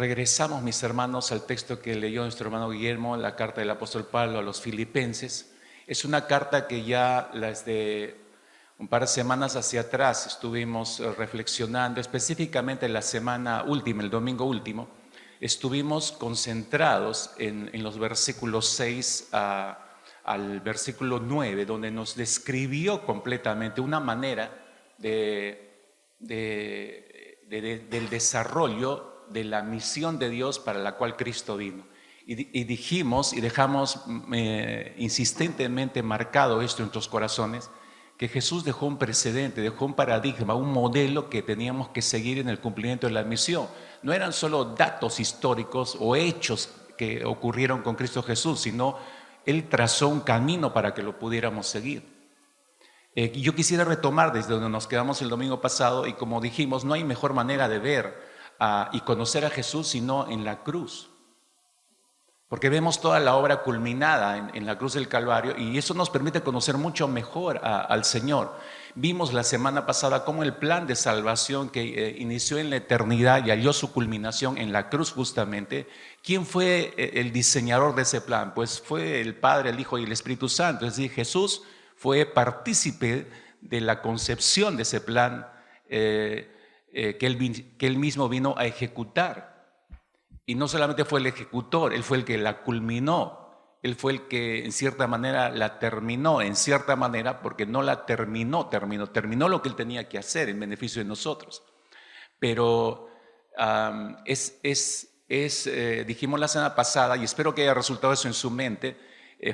Regresamos, mis hermanos, al texto que leyó nuestro hermano Guillermo, la carta del apóstol Pablo a los Filipenses. Es una carta que ya desde un par de semanas hacia atrás estuvimos reflexionando, específicamente la semana última, el domingo último, estuvimos concentrados en los versículos 6 al versículo 9, donde nos describió completamente una manera del desarrollo de la misión de Dios para la cual Cristo vino. Y dijimos y dejamos insistentemente marcado esto en nuestros corazones, que Jesús dejó un precedente, dejó un paradigma, un modelo que teníamos que seguir en el cumplimiento de la misión. No eran solo datos históricos o hechos que ocurrieron con Cristo Jesús, sino Él trazó un camino para que lo pudiéramos seguir. Yo quisiera retomar desde donde nos quedamos el domingo pasado, y como dijimos, no hay mejor manera de ver y conocer a Jesús sino en la cruz. Porque vemos toda la obra culminada en la cruz del Calvario, y eso nos permite conocer mucho mejor al Señor. Vimos la semana pasada cómo el plan de salvación que inició en la eternidad y halló su culminación en la cruz justamente. ¿Quién fue el diseñador de ese plan? Pues fue el Padre, el Hijo y el Espíritu Santo. Es decir, Jesús fue partícipe de la concepción de ese plan que él mismo vino a ejecutar. Y no solamente fue el ejecutor, Él fue el que la culminó, Él fue el que en cierta manera la terminó, en cierta manera, porque no la terminó lo que Él tenía que hacer en beneficio de nosotros. Pero dijimos la semana pasada, y espero que haya resultado eso en su mente,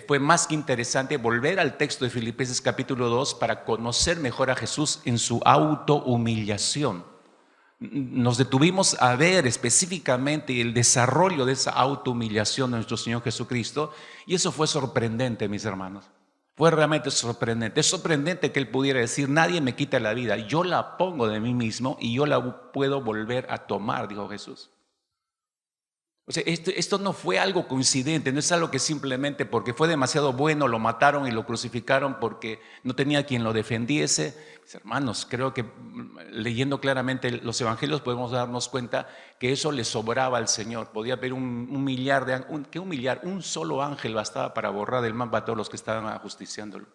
fue más que interesante volver al texto de Filipenses capítulo 2 para conocer mejor a Jesús en su autohumillación. Nos detuvimos a ver específicamente el desarrollo de esa autohumillación de nuestro Señor Jesucristo, y eso fue sorprendente, mis hermanos. Fue realmente sorprendente. Es sorprendente que Él pudiera decir: nadie me quita la vida, yo la pongo de mí mismo y yo la puedo volver a tomar, dijo Jesús. O sea, esto no fue algo coincidente, no es algo que simplemente porque fue demasiado bueno lo mataron y lo crucificaron porque no tenía quien lo defendiese. Mis hermanos, creo que leyendo claramente los evangelios podemos darnos cuenta que eso le sobraba al Señor. Podía haber un solo ángel bastaba para borrar del mapa a todos los que estaban ajusticiándolo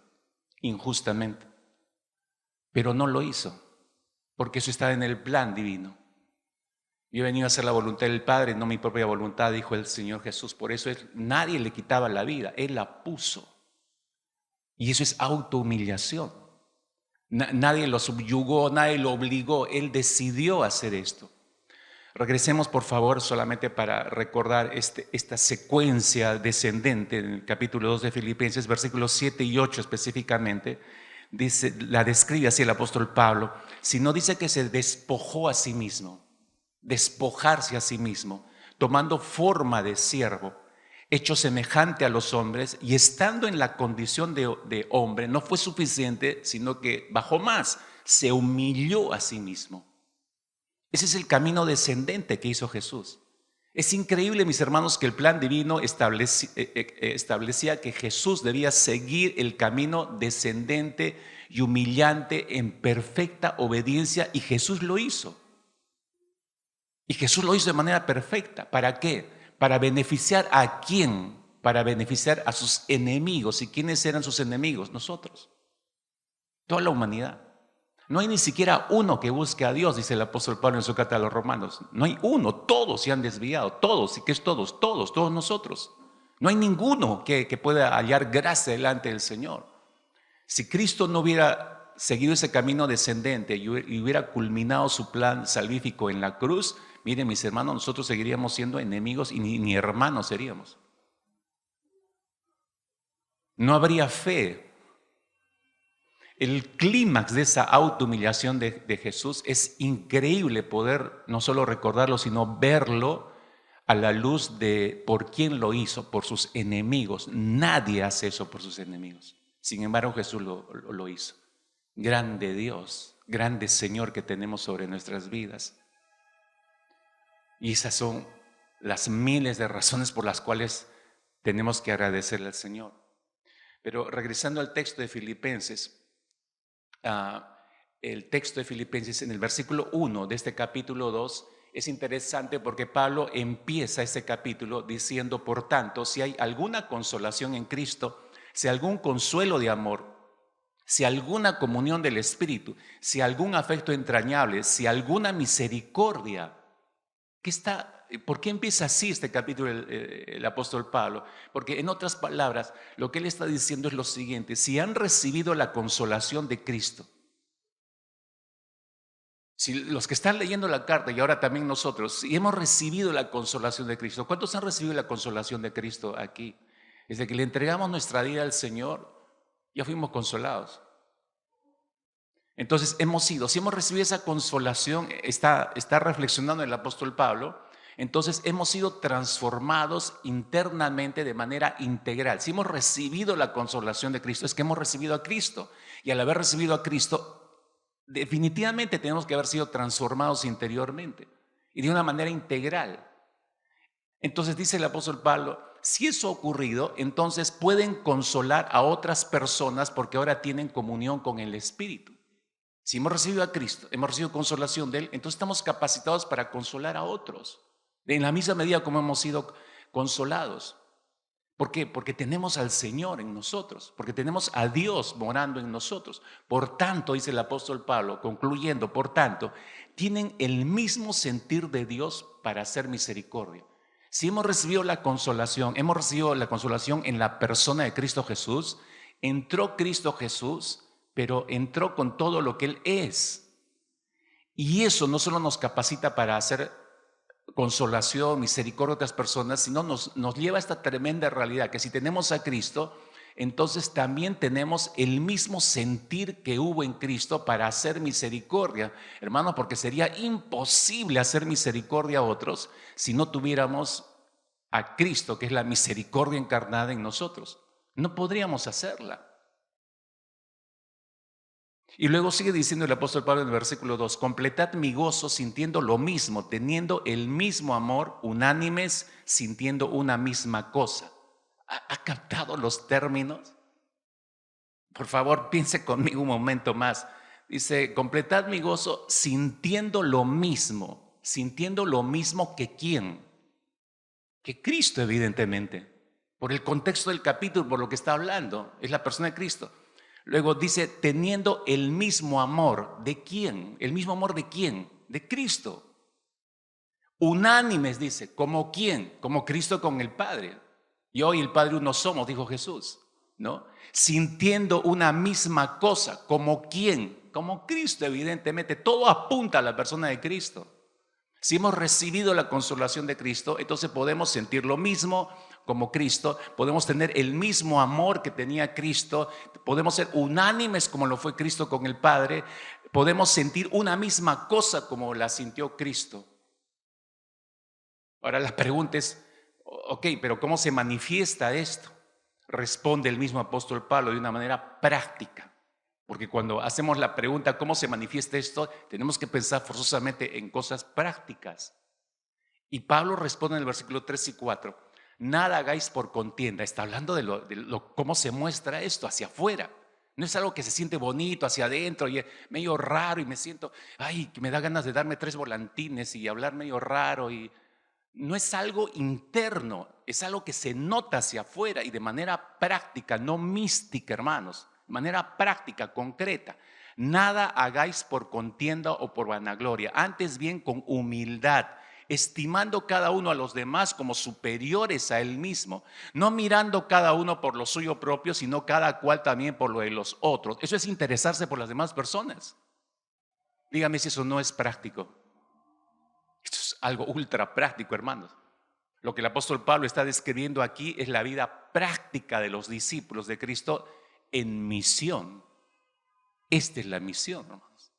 injustamente. Pero no lo hizo, porque eso estaba en el plan divino. Yo he venido a hacer la voluntad del Padre, no mi propia voluntad, dijo el Señor Jesús. Por eso nadie le quitaba la vida, Él la puso. Y eso es autohumillación. Nadie lo subyugó, nadie lo obligó, Él decidió hacer esto. Regresemos, por favor, solamente para recordar esta secuencia descendente en el capítulo 2 de Filipenses, versículos 7 y 8 específicamente. La describe así el apóstol Pablo. Si no dice que se despojó a sí mismo, despojarse a sí mismo, tomando forma de siervo, hecho semejante a los hombres, y estando en la condición de hombre, no fue suficiente, sino que bajó más, se humilló a sí mismo. Ese es el camino descendente que hizo Jesús. Es increíble, mis hermanos, que el plan divino establecía que Jesús debía seguir el camino descendente y humillante en perfecta obediencia, y Jesús lo hizo. Y Jesús lo hizo de manera perfecta. ¿Para qué? ¿Para beneficiar a quién? Para beneficiar a sus enemigos. ¿Y quiénes eran sus enemigos? Nosotros. Toda la humanidad. No hay ni siquiera uno que busque a Dios, dice el apóstol Pablo en su carta a los Romanos. No hay uno, todos se han desviado, todos. ¿Y qué es todos? Todos nosotros. No hay ninguno que pueda hallar gracia delante del Señor. Si Cristo no hubiera seguido ese camino descendente y hubiera culminado su plan salvífico en la cruz, miren, mis hermanos, nosotros seguiríamos siendo enemigos y ni hermanos seríamos. No habría fe. El clímax de esa autohumillación de Jesús es increíble poder no solo recordarlo, sino verlo a la luz de por quién lo hizo, por sus enemigos. Nadie hace eso por sus enemigos. Sin embargo, Jesús lo hizo. Grande Dios, grande Señor que tenemos sobre nuestras vidas. Y esas son las miles de razones por las cuales tenemos que agradecerle al Señor. Pero regresando al texto de Filipenses, el texto de Filipenses en el versículo 1 de este capítulo 2 es interesante porque Pablo empieza ese capítulo diciendo, por tanto, si hay alguna consolación en Cristo, si algún consuelo de amor, si alguna comunión del Espíritu, si algún afecto entrañable, si alguna misericordia. ¿Por qué empieza así este capítulo el apóstol Pablo? Porque en otras palabras, lo que él está diciendo es lo siguiente: si han recibido la consolación de Cristo, si los que están leyendo la carta y ahora también nosotros, si hemos recibido la consolación de Cristo, ¿cuántos han recibido la consolación de Cristo aquí? Desde que le entregamos nuestra vida al Señor, ya fuimos consolados. Entonces si hemos recibido esa consolación, está reflexionando el apóstol Pablo, entonces hemos sido transformados internamente de manera integral. Si hemos recibido la consolación de Cristo, es que hemos recibido a Cristo. Y al haber recibido a Cristo, definitivamente tenemos que haber sido transformados interiormente y de una manera integral. Entonces dice el apóstol Pablo, si eso ha ocurrido, entonces pueden consolar a otras personas porque ahora tienen comunión con el Espíritu. Si hemos recibido a Cristo, hemos recibido consolación de Él, entonces estamos capacitados para consolar a otros, en la misma medida como hemos sido consolados. ¿Por qué? Porque tenemos al Señor en nosotros, porque tenemos a Dios morando en nosotros. Por tanto, dice el apóstol Pablo, concluyendo, por tanto, tienen el mismo sentir de Dios para hacer misericordia. Si hemos recibido la consolación en la persona de Cristo Jesús, entró Cristo Jesús, pero entró con todo lo que Él es. Y eso no solo nos capacita para hacer consolación, misericordia a otras personas, sino nos lleva a esta tremenda realidad que si tenemos a Cristo, entonces también tenemos el mismo sentir que hubo en Cristo para hacer misericordia, hermano, porque sería imposible hacer misericordia a otros si no tuviéramos a Cristo, que es la misericordia encarnada en nosotros. No podríamos hacerla. Y luego sigue diciendo el apóstol Pablo en el versículo 2, completad mi gozo sintiendo lo mismo, teniendo el mismo amor, unánimes, sintiendo una misma cosa. ¿Ha captado los términos? Por favor, piense conmigo un momento más. Dice, completad mi gozo sintiendo lo mismo que ¿quién? Que Cristo, evidentemente. Por el contexto del capítulo, por lo que está hablando, es la persona de Cristo. Luego dice, teniendo el mismo amor. ¿De quién? ¿El mismo amor de quién? De Cristo. Unánimes, dice. ¿Como quién? Como Cristo con el Padre. Yo y el Padre uno somos, dijo Jesús, ¿no? Sintiendo una misma cosa. ¿Como quién? Como Cristo, evidentemente. Todo apunta a la persona de Cristo. Si hemos recibido la consolación de Cristo, entonces podemos sentir lo mismo como Cristo, podemos tener el mismo amor que tenía Cristo, podemos ser unánimes como lo fue Cristo con el Padre, podemos sentir una misma cosa como la sintió Cristo. Ahora la pregunta es, ok, pero ¿cómo se manifiesta esto? Responde el mismo apóstol Pablo de una manera práctica. Porque cuando hacemos la pregunta ¿cómo se manifiesta esto? Tenemos que pensar forzosamente en cosas prácticas. Y Pablo responde en el versículo 3 y 4, nada hagáis por contienda. Está hablando de cómo se muestra esto hacia afuera. No es algo que se siente bonito hacia adentro y medio raro y me siento, que me da ganas de darme 3 volantines y hablar medio raro. Y no es algo interno, es algo que se nota hacia afuera y de manera práctica, no mística, hermanos. De manera práctica, concreta. Nada hagáis por contienda o por vanagloria, antes bien con humildad, estimando cada uno a los demás como superiores a él mismo, no mirando cada uno por lo suyo propio, sino cada cual también por lo de los otros. Eso es interesarse por las demás personas. Dígame si eso no es práctico. Esto es algo ultra práctico, hermanos. Lo que el apóstol Pablo está describiendo aquí es la vida práctica de los discípulos de Cristo en misión. Esta es la misión, hermanos.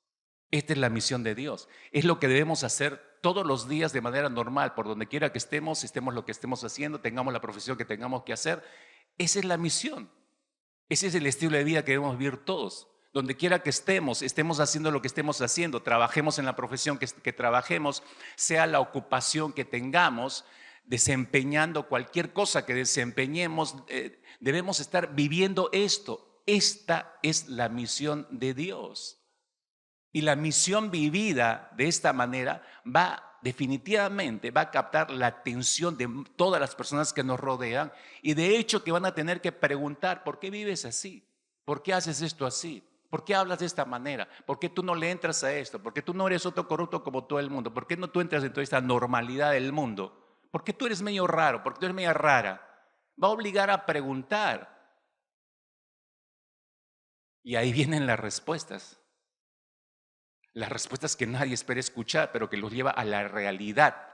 Esta es la misión de Dios. Es lo que debemos hacer todos los días de manera normal, por donde quiera que estemos lo que estemos haciendo, tengamos la profesión que tengamos que hacer. Esa es la misión. Ese es el estilo de vida que debemos vivir todos. Donde quiera que estemos haciendo lo que estemos haciendo, trabajemos en la profesión que trabajemos, sea la ocupación que tengamos, desempeñando cualquier cosa que desempeñemos, debemos estar viviendo esto. Esta es la misión de Dios. Y la misión vivida de esta manera va definitivamente va a captar la atención de todas las personas que nos rodean y de hecho que van a tener que preguntar, ¿por qué vives así? ¿Por qué haces esto así? ¿Por qué hablas de esta manera? ¿Por qué tú no le entras a esto? ¿Por qué tú no eres otro corrupto como todo el mundo? ¿Por qué no tú entras en toda esta normalidad del mundo? ¿Por qué tú eres medio raro? ¿Por qué tú eres media rara? Va a obligar a preguntar. Y ahí vienen las respuestas que nadie espera escuchar, pero que los lleva a la realidad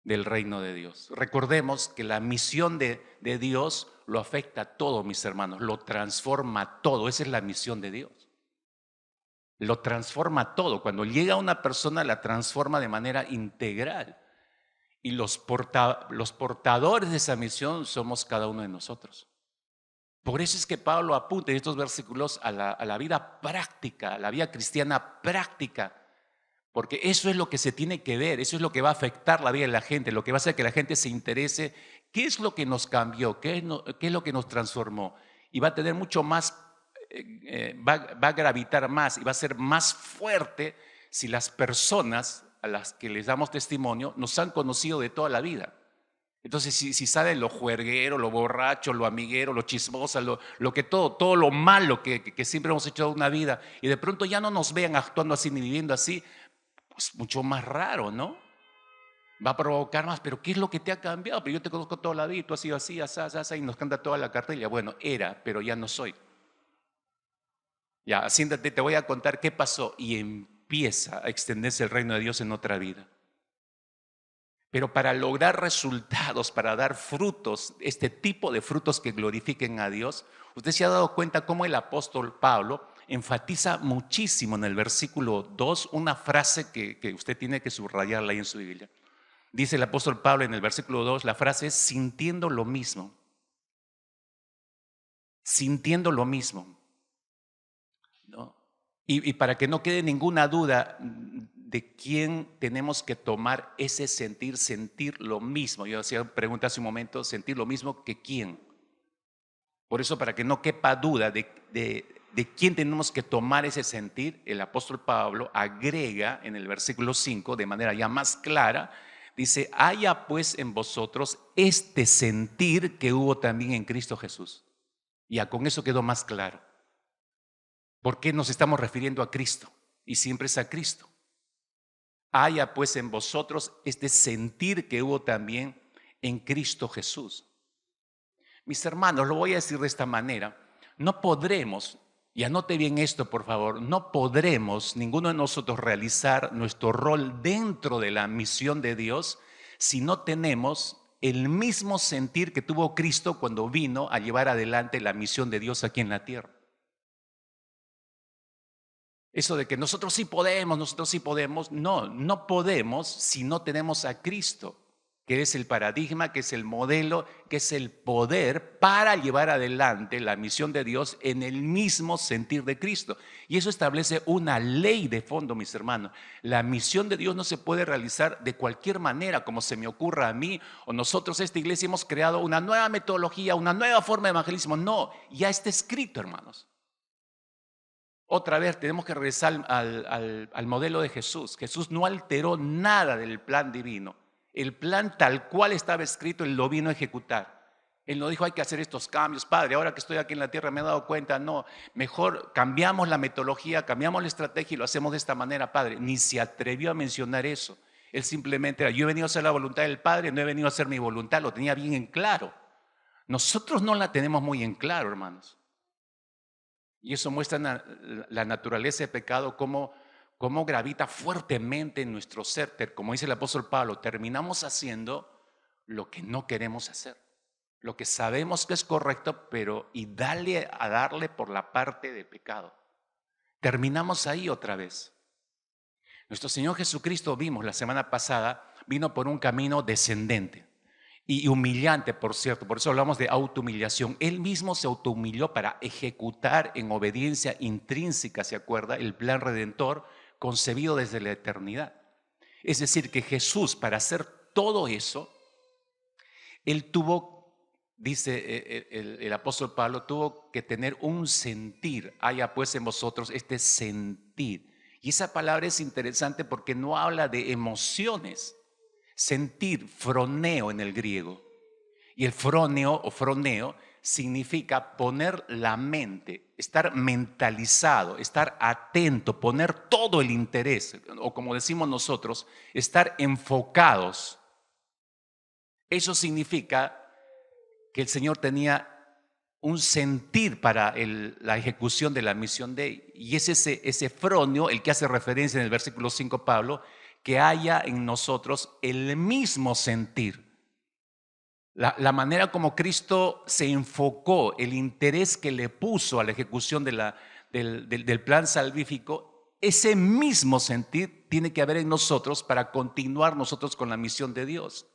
del reino de Dios. Recordemos que la misión de Dios lo afecta a todo, mis hermanos, lo transforma todo. Esa es la misión de Dios. Lo transforma todo. Cuando llega una persona, la transforma de manera integral. Y los portadores de esa misión somos cada uno de nosotros. Por eso es que Pablo apunta en estos versículos a la vida práctica, a la vida cristiana práctica. Porque eso es lo que se tiene que ver, eso es lo que va a afectar la vida de la gente, lo que va a hacer que la gente se interese. ¿Qué es lo que nos cambió? ¿Qué es lo que nos transformó? Y va a tener mucho más, va a gravitar más y va a ser más fuerte si las personas a las que les damos testimonio nos han conocido de toda la vida. Entonces, si sale lo juerguero, lo borracho, lo amiguero, lo chismosa, lo que todo lo malo que siempre hemos hecho toda una vida, y de pronto ya no nos vean actuando así ni viviendo así, pues mucho más raro, ¿no? Va a provocar más, pero ¿qué es lo que te ha cambiado? Pero yo te conozco toda la vida y tú has sido así, así, así, y nos canta toda la cartilla. Bueno, era, pero ya no soy. Ya, siéntate, te voy a contar qué pasó y empieza a extenderse el reino de Dios en otra vida. Pero para lograr resultados, para dar frutos, este tipo de frutos que glorifiquen a Dios, usted se ha dado cuenta cómo el apóstol Pablo enfatiza muchísimo en el versículo 2 una frase que usted tiene que subrayarla ahí en su Biblia. Dice el apóstol Pablo en el versículo 2, la frase es sintiendo lo mismo. Sintiendo lo mismo, ¿no? Y para que no quede ninguna duda de quién tenemos que tomar ese sentir lo mismo. Yo hacía pregunta hace un momento, sentir lo mismo que quién. Por eso, para que no quepa duda de quién tenemos que tomar ese sentir, el apóstol Pablo agrega en el versículo 5, de manera ya más clara, dice, haya pues en vosotros este sentir que hubo también en Cristo Jesús. Ya con eso quedó más claro. ¿Por qué nos estamos refiriendo a Cristo? Y siempre es a Cristo. Haya pues en vosotros este sentir que hubo también en Cristo Jesús. Mis hermanos, lo voy a decir de esta manera, no podremos, y anote bien esto por favor, no podremos ninguno de nosotros realizar nuestro rol dentro de la misión de Dios si no tenemos el mismo sentir que tuvo Cristo cuando vino a llevar adelante la misión de Dios aquí en la tierra. Eso de que nosotros sí podemos, no podemos si no tenemos a Cristo, que es el paradigma, que es el modelo, que es el poder para llevar adelante la misión de Dios en el mismo sentir de Cristo. Y eso establece una ley de fondo, mis hermanos. La misión de Dios no se puede realizar de cualquier manera, como se me ocurra a mí, o nosotros, esta iglesia, hemos creado una nueva metodología, una nueva forma de evangelismo. No, ya está escrito, hermanos. Otra vez tenemos que regresar al modelo de Jesús. Jesús no alteró nada del plan divino. El plan tal cual estaba escrito, Él lo vino a ejecutar. Él no dijo hay que hacer estos cambios. Padre, ahora que estoy aquí en la tierra me he dado cuenta, no, mejor cambiamos la metodología, cambiamos la estrategia y lo hacemos de esta manera, Padre. Ni se atrevió a mencionar eso. Él simplemente era, yo he venido a hacer la voluntad del Padre, no he venido a hacer mi voluntad, lo tenía bien en claro. Nosotros no la tenemos muy en claro, hermanos. Y eso muestra la naturaleza del pecado, cómo gravita fuertemente en nuestro ser. Como dice el apóstol Pablo, terminamos haciendo lo que no queremos hacer, lo que sabemos que es correcto, pero y darle por la parte de pecado. Terminamos ahí otra vez. Nuestro Señor Jesucristo, vimos la semana pasada, vino por un camino descendente. Y humillante, por cierto, por eso hablamos de autohumillación. Él mismo se autohumilló para ejecutar en obediencia intrínseca, ¿se acuerda? El plan redentor concebido desde la eternidad. Es decir, que Jesús, para hacer todo eso, Él tuvo, dice el apóstol Pablo, tuvo que tener un sentir. Haya pues en vosotros este sentir. Y esa palabra es interesante porque no habla de emociones. Sentir, froneo en el griego. Y el froneo o froneo significa poner la mente, estar mentalizado, estar atento, poner todo el interés, o como decimos nosotros, estar enfocados. Eso significa que el Señor tenía un sentir para la ejecución de la misión de él. Y es ese froneo el que hace referencia en el versículo 5 Pablo, que haya en nosotros el mismo sentir. La manera como Cristo se enfocó, el interés que le puso a la ejecución del plan salvífico, ese mismo sentir tiene que haber en nosotros para continuar nosotros con la misión de Dios.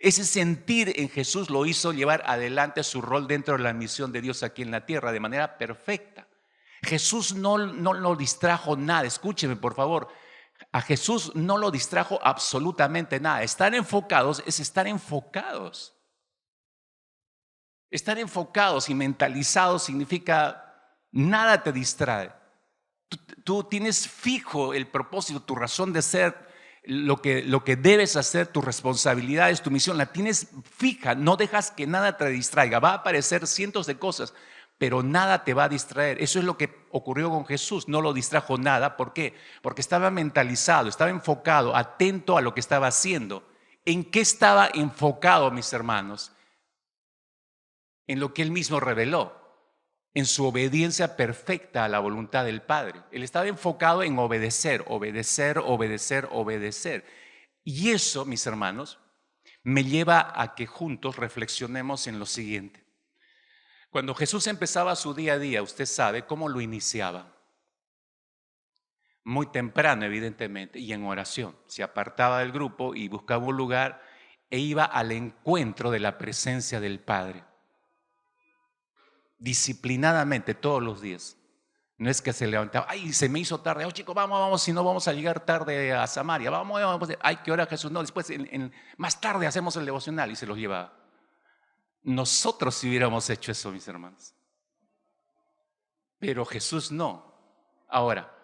Ese sentir en Jesús lo hizo llevar adelante su rol dentro de la misión de Dios aquí en la tierra de manera perfecta. Jesús no lo distrajo nada, escúcheme por favor. A Jesús no lo distrajo absolutamente nada. Estar enfocados es estar enfocados. Estar enfocados y mentalizados significa nada te distrae. Tú tienes fijo el propósito, tu razón de ser, lo que debes hacer, tus responsabilidades, tu misión, la tienes fija. No dejas que nada te distraiga. Va a aparecer cientos de cosas, pero nada te va a distraer. Eso es lo que ocurrió con Jesús. No lo distrajo nada. ¿Por qué? Porque estaba mentalizado, estaba enfocado, atento a lo que estaba haciendo. ¿En qué estaba enfocado, mis hermanos? En lo que él mismo reveló, en su obediencia perfecta a la voluntad del Padre. Él estaba enfocado en obedecer, obedecer, obedecer, obedecer. Y eso, mis hermanos, me lleva a que juntos reflexionemos en lo siguiente. Cuando Jesús empezaba su día a día, usted sabe cómo lo iniciaba. Muy temprano, evidentemente, y en oración. Se apartaba del grupo y buscaba un lugar e iba al encuentro de la presencia del Padre. Disciplinadamente todos los días. No es que se levantaba, ay, se me hizo tarde, oh chicos, vamos, si no vamos a llegar tarde a Samaria, vamos, ay, ¿qué hora Jesús? No, después más tarde hacemos el devocional y se los llevaba. Nosotros si hubiéramos hecho eso, mis hermanos. Pero Jesús no. Ahora,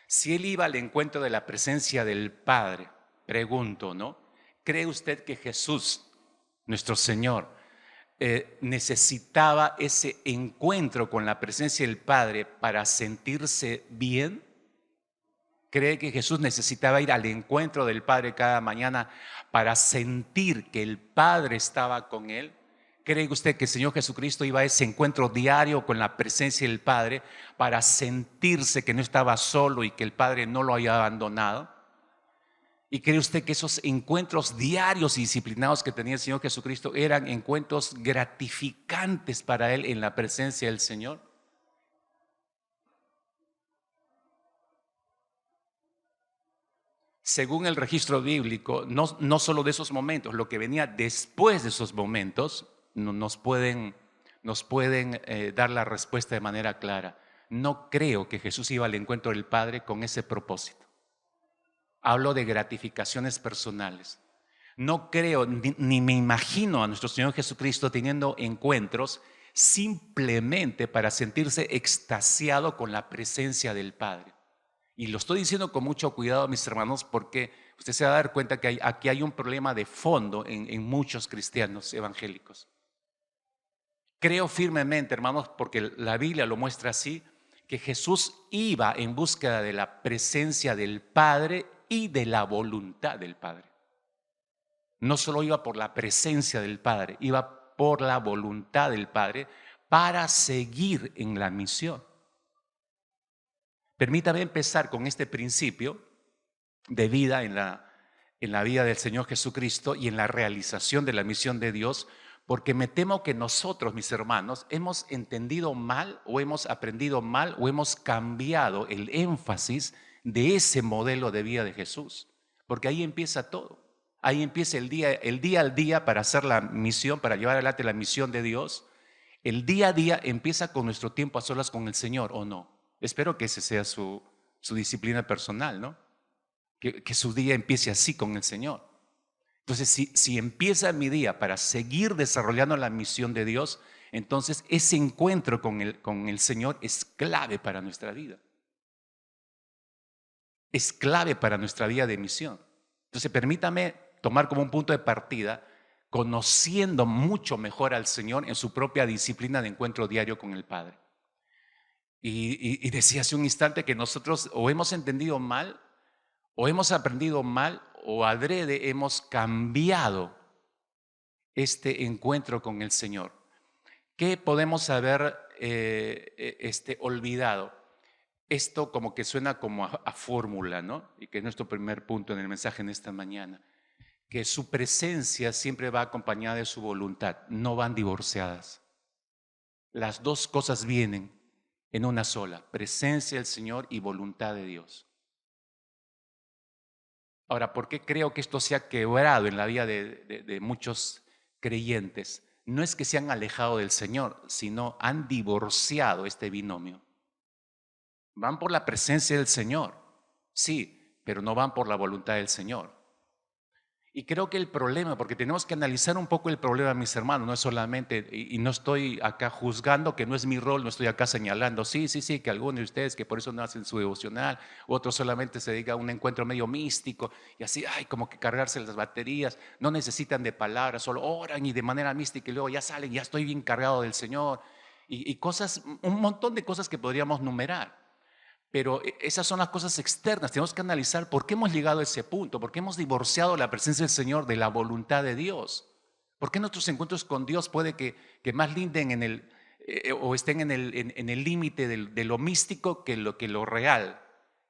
si él iba al encuentro de la presencia del Padre, pregunto, ¿no? ¿Cree usted que Jesús, nuestro Señor, necesitaba ese encuentro con la presencia del Padre para sentirse bien? ¿Cree que Jesús necesitaba ir al encuentro del Padre cada mañana para sentir que el Padre estaba con él? ¿Cree usted que el Señor Jesucristo iba a ese encuentro diario con la presencia del Padre para sentirse que no estaba solo y que el Padre no lo había abandonado? ¿Y cree usted que esos encuentros diarios y disciplinados que tenía el Señor Jesucristo eran encuentros gratificantes para él en la presencia del Señor? Según el registro bíblico, no solo de esos momentos, lo que venía después de esos momentos nos pueden dar la respuesta de manera clara. No creo que Jesús iba al encuentro del Padre con ese propósito. Hablo de gratificaciones personales. No creo ni me imagino a nuestro Señor Jesucristo teniendo encuentros simplemente para sentirse extasiado con la presencia del Padre. Y lo estoy diciendo con mucho cuidado, mis hermanos, porque usted se va a dar cuenta que aquí hay un problema de fondo en muchos cristianos evangélicos. Creo firmemente, hermanos, porque la Biblia lo muestra así, que Jesús iba en búsqueda de la presencia del Padre y de la voluntad del Padre. No solo iba por la presencia del Padre, iba por la voluntad del Padre para seguir en la misión. Permítame empezar con este principio de vida en la vida del Señor Jesucristo y en la realización de la misión de Dios, porque me temo que nosotros, mis hermanos, hemos entendido mal o hemos aprendido mal o hemos cambiado el énfasis de ese modelo de vida de Jesús, porque ahí empieza todo. Ahí empieza el día al día para hacer la misión, para llevar adelante la misión de Dios. El día a día empieza con nuestro tiempo a solas con el Señor, ¿o no? Espero que esa sea su disciplina personal, ¿no? Que su día empiece así con el Señor. Entonces, si empieza mi día para seguir desarrollando la misión de Dios, entonces ese encuentro con el Señor es clave para nuestra vida. es clave para nuestra vida de misión. Entonces, permítame tomar como un punto de partida, conociendo mucho mejor al Señor en su propia disciplina de encuentro diario con el Padre. Y decía hace un instante que nosotros o hemos entendido mal, o hemos aprendido mal, o adrede hemos cambiado este encuentro con el Señor. ¿Qué podemos haber olvidado? Esto como que suena como a fórmula, ¿no? Y que es nuestro primer punto en el mensaje en esta mañana. Que su presencia siempre va acompañada de su voluntad, no van divorciadas. Las dos cosas vienen en una sola, presencia del Señor y voluntad de Dios. Ahora, ¿por qué creo que esto se ha quebrado en la vida de muchos creyentes? No es que se han alejado del Señor, sino han divorciado este binomio. Van por la presencia del Señor, sí, pero no van por la voluntad del Señor. Y creo que el problema, porque tenemos que analizar un poco el problema, mis hermanos, no es solamente, y no estoy acá juzgando, que no es mi rol, no estoy acá señalando, sí, que algunos de ustedes que por eso no hacen su devocional, otros solamente se dedican a un encuentro medio místico, y así, ay, como que cargarse las baterías, no necesitan de palabras, solo oran y de manera mística, y luego ya salen, ya estoy bien cargado del Señor, y cosas, un montón de cosas que podríamos numerar. Pero esas son las cosas externas. Tenemos que analizar por qué hemos llegado a ese punto, por qué hemos divorciado la presencia del Señor de la voluntad de Dios. ¿Por qué nuestros encuentros con Dios puede que más linden o estén en el límite de lo místico que lo real?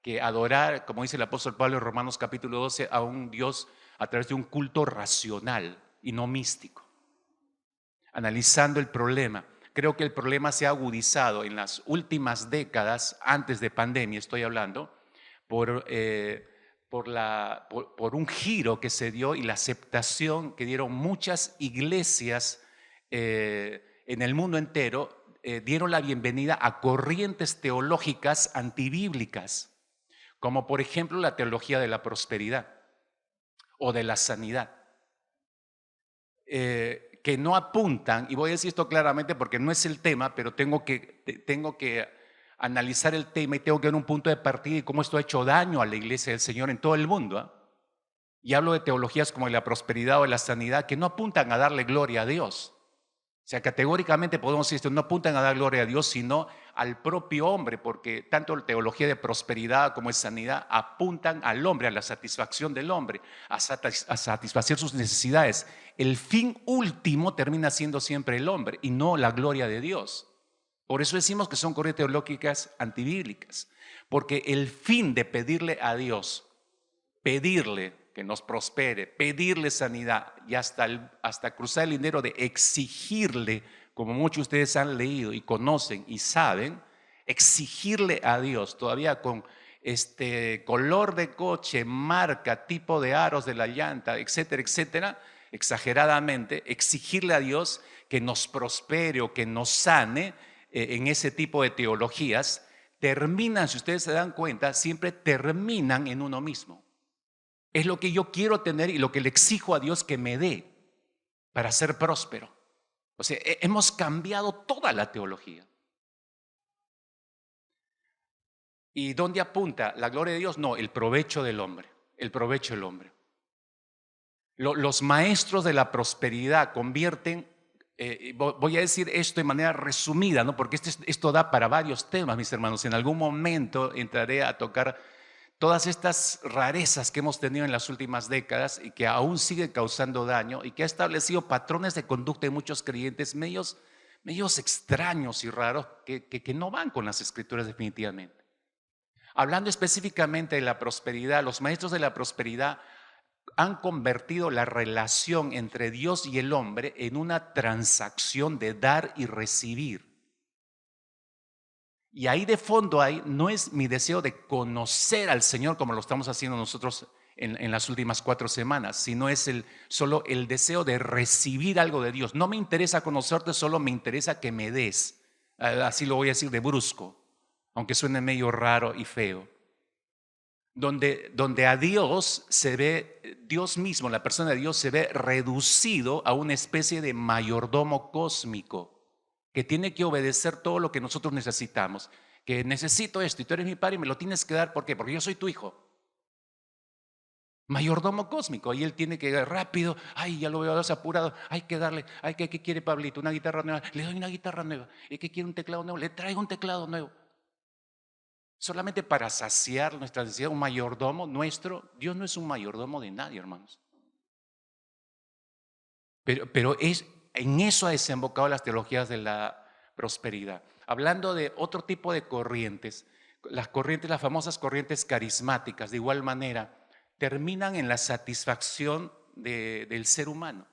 Que adorar, como dice el apóstol Pablo en Romanos capítulo 12, a un Dios a través de un culto racional y no místico. Analizando el problema. Creo que el problema se ha agudizado en las últimas décadas, antes de pandemia estoy hablando, por un giro que se dio y la aceptación que dieron muchas iglesias en el mundo entero, dieron la bienvenida a corrientes teológicas antibíblicas, como por ejemplo la teología de la prosperidad o de la sanidad. Que no apuntan, y voy a decir esto claramente porque no es el tema, pero tengo que analizar el tema y tengo que ver un punto de partida y cómo esto ha hecho daño a la iglesia del Señor en todo el mundo. ¿Eh? Y hablo de teologías como la prosperidad o la sanidad que no apuntan a darle gloria a Dios. O sea, categóricamente podemos decir esto, no apuntan a dar gloria a Dios, sino al propio hombre, porque tanto la teología de prosperidad como de sanidad apuntan al hombre, a la satisfacción del hombre, a satisfacer sus necesidades. El fin último termina siendo siempre el hombre y no la gloria de Dios. Por eso decimos que son corrientes teológicas antibíblicas, porque el fin de pedirle a Dios, pedirle que nos prospere, pedirle sanidad y hasta cruzar el lindero de exigirle, como muchos de ustedes han leído y conocen y saben, exigirle a Dios todavía con color de coche, marca, tipo de aros de la llanta, etcétera, etcétera, exageradamente, exigirle a Dios que nos prospere o que nos sane en ese tipo de teologías, terminan, si ustedes se dan cuenta, siempre terminan en uno mismo. Es lo que yo quiero tener y lo que le exijo a Dios que me dé para ser próspero. O sea, hemos cambiado toda la teología. ¿Y dónde apunta? ¿La gloria de Dios? No, el provecho del hombre. El provecho del hombre. Los maestros de la prosperidad convierten, voy a decir esto de manera resumida, ¿no? Porque esto da para varios temas, mis hermanos. En algún momento entraré a tocar todas estas rarezas que hemos tenido en las últimas décadas y que aún sigue causando daño y que ha establecido patrones de conducta de muchos creyentes medios extraños y raros que no van con las escrituras definitivamente. Hablando específicamente de la prosperidad, los maestros de la prosperidad han convertido la relación entre Dios y el hombre en una transacción de dar y recibir. Y ahí de fondo no es mi deseo de conocer al Señor como lo estamos haciendo nosotros en las últimas 4 semanas, sino es solo el deseo de recibir algo de Dios. No me interesa conocerte, solo me interesa que me des. Así lo voy a decir de brusco, aunque suene medio raro y feo. Donde a Dios se ve, Dios mismo, la persona de Dios se ve reducido a una especie de mayordomo cósmico que tiene que obedecer todo lo que nosotros necesitamos. Que necesito esto y tú eres mi padre y me lo tienes que dar. ¿Por qué? Porque yo soy tu hijo. Mayordomo cósmico, y él tiene que ir rápido, ay, ya lo veo apurado, hay que darle, ay, ¿qué quiere Pablito? Una guitarra nueva, le doy una guitarra nueva, ¿y qué quiere un teclado nuevo? Le traigo un teclado nuevo. Solamente para saciar nuestra necesidad, un mayordomo nuestro. Dios no es un mayordomo de nadie, hermanos. Pero en eso ha desembocado las teologías de la prosperidad. Hablando de otro tipo de corrientes, las famosas corrientes carismáticas, de igual manera, terminan en la satisfacción del ser humano.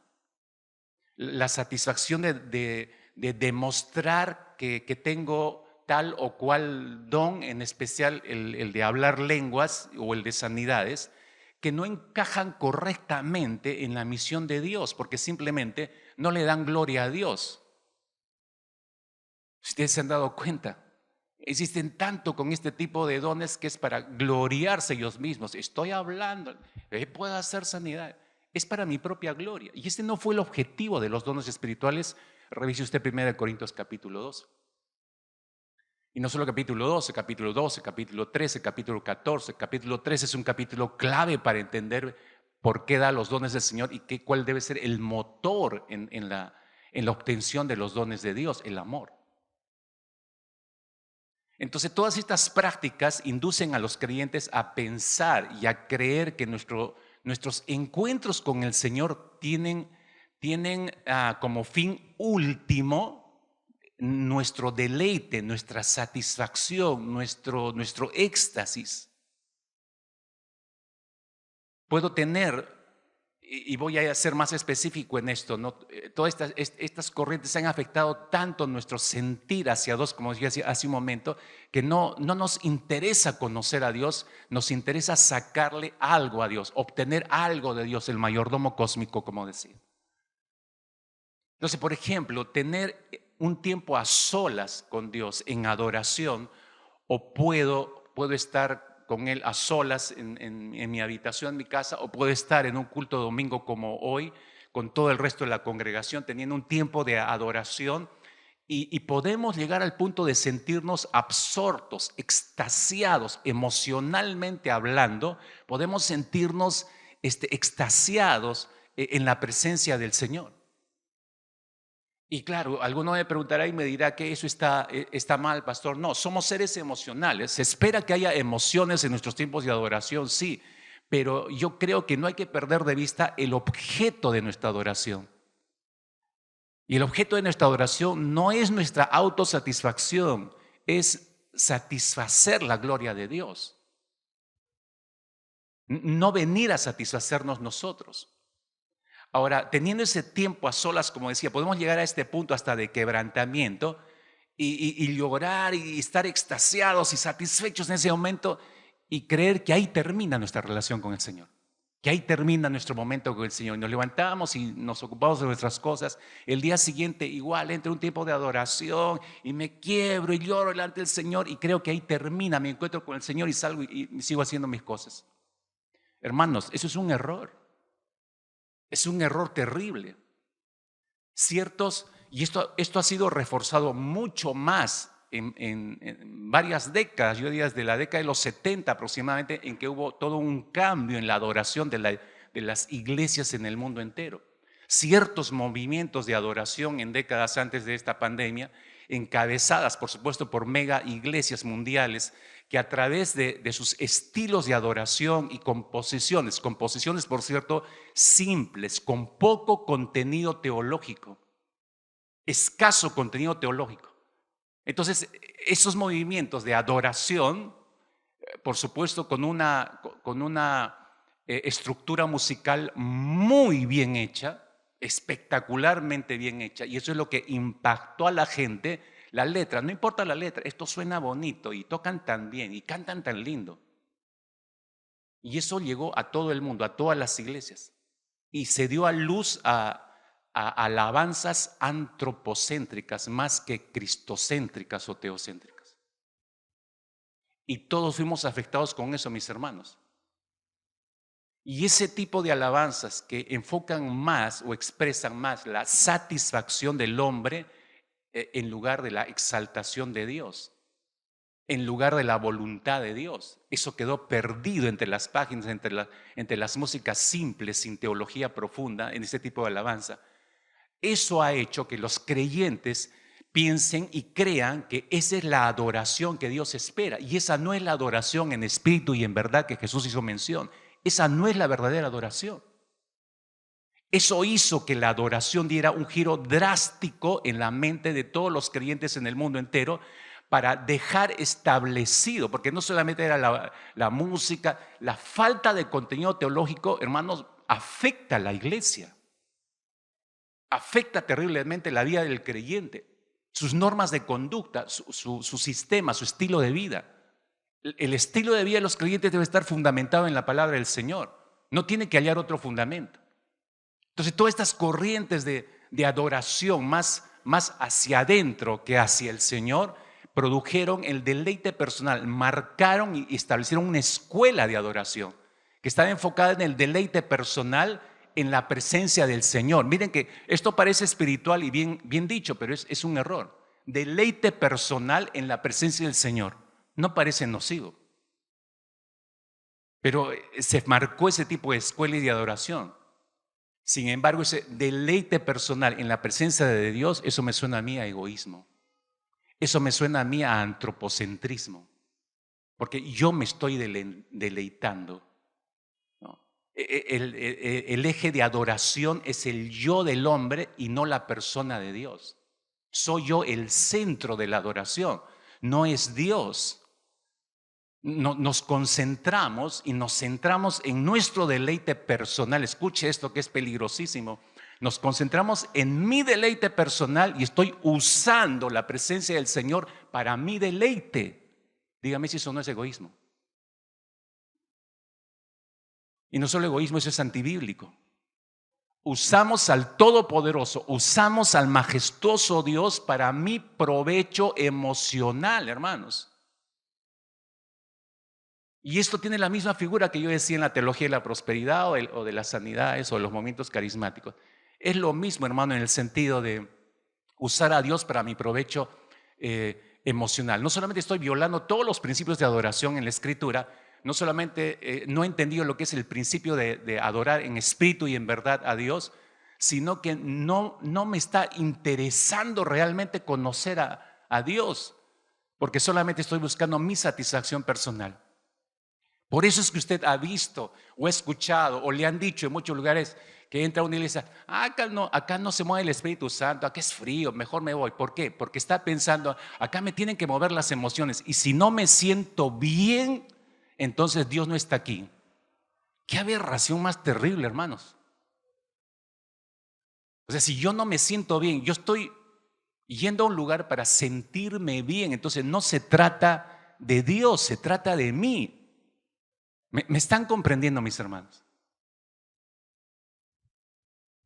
La satisfacción de demostrar que tengo tal o cual don, en especial el de hablar lenguas o el de sanidades, que no encajan correctamente en la misión de Dios, porque simplemente no le dan gloria a Dios. Ustedes se han dado cuenta, existen tanto con este tipo de dones que es para gloriarse ellos mismos. Estoy hablando, puedo hacer sanidad, es para mi propia gloria. Y este no fue el objetivo de los dones espirituales. Revise usted 1 Corintios capítulo 12. Y no solo capítulo 12, capítulo 12, capítulo 13, capítulo 14. Capítulo 13 es un capítulo clave para entender por qué da los dones del Señor y cuál debe ser el motor en la obtención de los dones de Dios, el amor. Entonces, todas estas prácticas inducen a los creyentes a pensar y a creer que nuestros encuentros con el Señor tienen como fin último nuestro deleite, nuestra satisfacción, nuestro éxtasis. Puedo tener, y voy a ser más específico en esto, ¿no? Todas estas corrientes han afectado tanto nuestro sentir hacia Dios, como dije hace un momento, que no nos interesa conocer a Dios, nos interesa sacarle algo a Dios, obtener algo de Dios, el mayordomo cósmico, como decía. Entonces, por ejemplo, tener un tiempo a solas con Dios en adoración, o puedo estar con Él a solas en mi habitación, en mi casa, o puedo estar en un culto domingo como hoy, con todo el resto de la congregación, teniendo un tiempo de adoración, y podemos llegar al punto de sentirnos absortos, extasiados, emocionalmente hablando, podemos sentirnos extasiados en la presencia del Señor. Y claro, alguno me preguntará y me dirá que eso está mal, pastor. No, somos seres emocionales. Se espera que haya emociones en nuestros tiempos de adoración, sí, pero yo creo que no hay que perder de vista el objeto de nuestra adoración. Y el objeto de nuestra adoración no es nuestra autosatisfacción, es satisfacer la gloria de Dios. No venir a satisfacernos nosotros. Ahora, teniendo ese tiempo a solas, como decía, podemos llegar a este punto hasta de quebrantamiento y llorar y estar extasiados y satisfechos en ese momento y creer que ahí termina nuestra relación con el Señor, que ahí termina nuestro momento con el Señor. Y nos levantamos y nos ocupamos de nuestras cosas. El día siguiente igual entra un tiempo de adoración y me quiebro y lloro delante del Señor y creo que ahí termina mi encuentro con el Señor y salgo y sigo haciendo mis cosas. Hermanos, eso es un error. Es un error terrible. Y esto ha sido reforzado mucho más en varias décadas, yo diría desde la década de los 70 aproximadamente, en que hubo todo un cambio en la adoración de las iglesias en el mundo entero. Ciertos movimientos de adoración en décadas antes de esta pandemia, encabezadas por supuesto por mega iglesias mundiales, que a través de sus estilos de adoración y composiciones por cierto, simples, con poco contenido teológico, escaso contenido teológico. Entonces, esos movimientos de adoración, por supuesto, con una estructura musical muy bien hecha, espectacularmente bien hecha, y eso es lo que impactó a la gente. La letra, no importa la letra, esto suena bonito y tocan tan bien y cantan tan lindo. Y eso llegó a todo el mundo, a todas las iglesias, y se dio a luz a alabanzas antropocéntricas más que cristocéntricas o teocéntricas. Y todos fuimos afectados con eso, mis hermanos. Y ese tipo de alabanzas que enfocan más o expresan más la satisfacción del hombre en lugar de la exaltación de Dios. en lugar de la voluntad de Dios. Eso quedó perdido entre las páginas, entre las músicas simples, sin teología profunda, en ese tipo de alabanza. Eso ha hecho que los creyentes piensen y crean que esa es la adoración que Dios espera. Y esa no es la adoración en espíritu y en verdad que Jesús hizo mención. Esa no es la verdadera adoración. Eso hizo que la adoración diera un giro drástico en la mente de todos los creyentes en el mundo entero, para dejar establecido, porque no solamente era la música, la falta de contenido teológico, hermanos, afecta a la iglesia, afecta terriblemente la vida del creyente, sus normas de conducta, su sistema, su estilo de vida. El estilo de vida de los creyentes debe estar fundamentado en la palabra del Señor, no tiene que hallar otro fundamento. Entonces, todas estas corrientes de adoración más hacia adentro que hacia el Señor produjeron el deleite personal, marcaron y establecieron una escuela de adoración que estaba enfocada en el deleite personal, en la presencia del Señor. Miren que esto parece espiritual y bien dicho, pero es un error. Deleite personal en la presencia del Señor. No parece nocivo, pero se marcó ese tipo de escuela y de adoración. Sin embargo, ese deleite personal en la presencia de Dios, eso me suena a mí a egoísmo. Eso me suena a mí a antropocentrismo, porque yo me estoy deleitando, ¿no? El eje de adoración es el yo del hombre y no la persona de Dios. Soy yo el centro de la adoración, no es Dios. Nos concentramos y nos centramos en nuestro deleite personal. Escuche esto que es peligrosísimo. Nos concentramos en mi deleite personal y estoy usando la presencia del Señor para mi deleite. Dígame si eso no es egoísmo. Y no solo egoísmo, eso es antibíblico. Usamos al Todopoderoso, usamos al majestuoso Dios para mi provecho emocional, hermanos. Y esto tiene la misma figura que yo decía en la teología de la prosperidad o de las sanidades o de los momentos carismáticos. Es lo mismo, hermano, en el sentido de usar a Dios para mi provecho emocional. No solamente estoy violando todos los principios de adoración en la Escritura, no solamente no he entendido lo que es el principio de adorar en espíritu y en verdad a Dios, sino que no me está interesando realmente conocer a Dios, porque solamente estoy buscando mi satisfacción personal. Por eso es que usted ha visto o escuchado o le han dicho en muchos lugares que entra a una iglesia, acá no se mueve el Espíritu Santo, acá es frío, mejor me voy. ¿Por qué? Porque está pensando, acá me tienen que mover las emociones y si no me siento bien, entonces Dios no está aquí. Qué aberración más terrible, hermanos. O sea, si yo no me siento bien, yo estoy yendo a un lugar para sentirme bien, entonces no se trata de Dios, se trata de mí. ¿Me están comprendiendo, mis hermanos?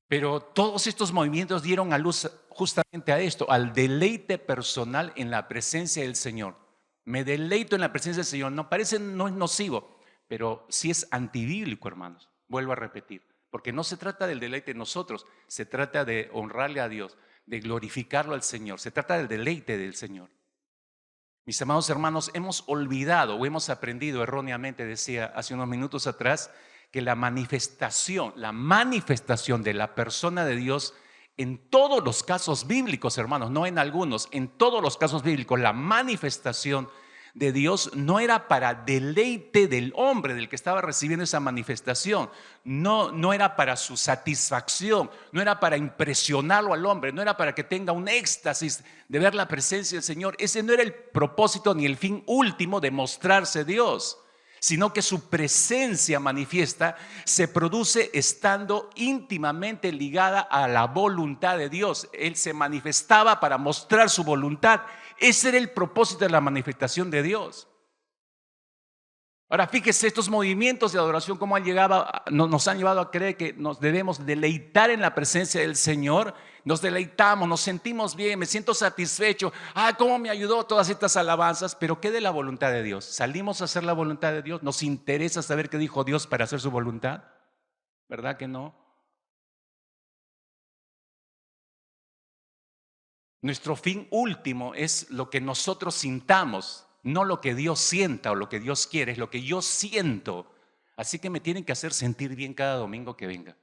Pero todos estos movimientos dieron a luz justamente a esto, al deleite personal en la presencia del Señor. Me deleito en la presencia del Señor. No parece, no es nocivo, pero sí es antibíblico, hermanos. Vuelvo a repetir, porque no se trata del deleite de nosotros, se trata de honrarle a Dios, de glorificarlo al Señor. Se trata del deleite del Señor. Mis amados hermanos, hemos olvidado o hemos aprendido erróneamente, decía hace unos minutos atrás, que la manifestación de la persona de Dios en todos los casos bíblicos, hermanos, no en algunos, en todos los casos bíblicos, la manifestación de Dios no era para deleite del hombre, del que estaba recibiendo esa manifestación, no era para su satisfacción, no era para impresionarlo al hombre, no era para que tenga un éxtasis de ver la presencia del Señor. Ese no era el propósito ni el fin último de mostrarse Dios, sino que su presencia manifiesta se produce estando íntimamente ligada a la voluntad de Dios. Él se manifestaba para mostrar su voluntad. Ese era el propósito de la manifestación de Dios. Ahora fíjese estos movimientos de adoración cómo nos han llevado a creer que nos debemos deleitar en la presencia del Señor. Nos deleitamos, nos sentimos bien, me siento satisfecho. Cómo me ayudó todas estas alabanzas. Pero ¿qué de la voluntad de Dios? ¿Salimos a hacer la voluntad de Dios? ¿Nos interesa saber qué dijo Dios para hacer su voluntad? ¿Verdad que no? Nuestro fin último es lo que nosotros sintamos. no lo que Dios sienta o lo que Dios quiere, es lo que yo siento. Así que me tienen que hacer sentir bien cada domingo que venga.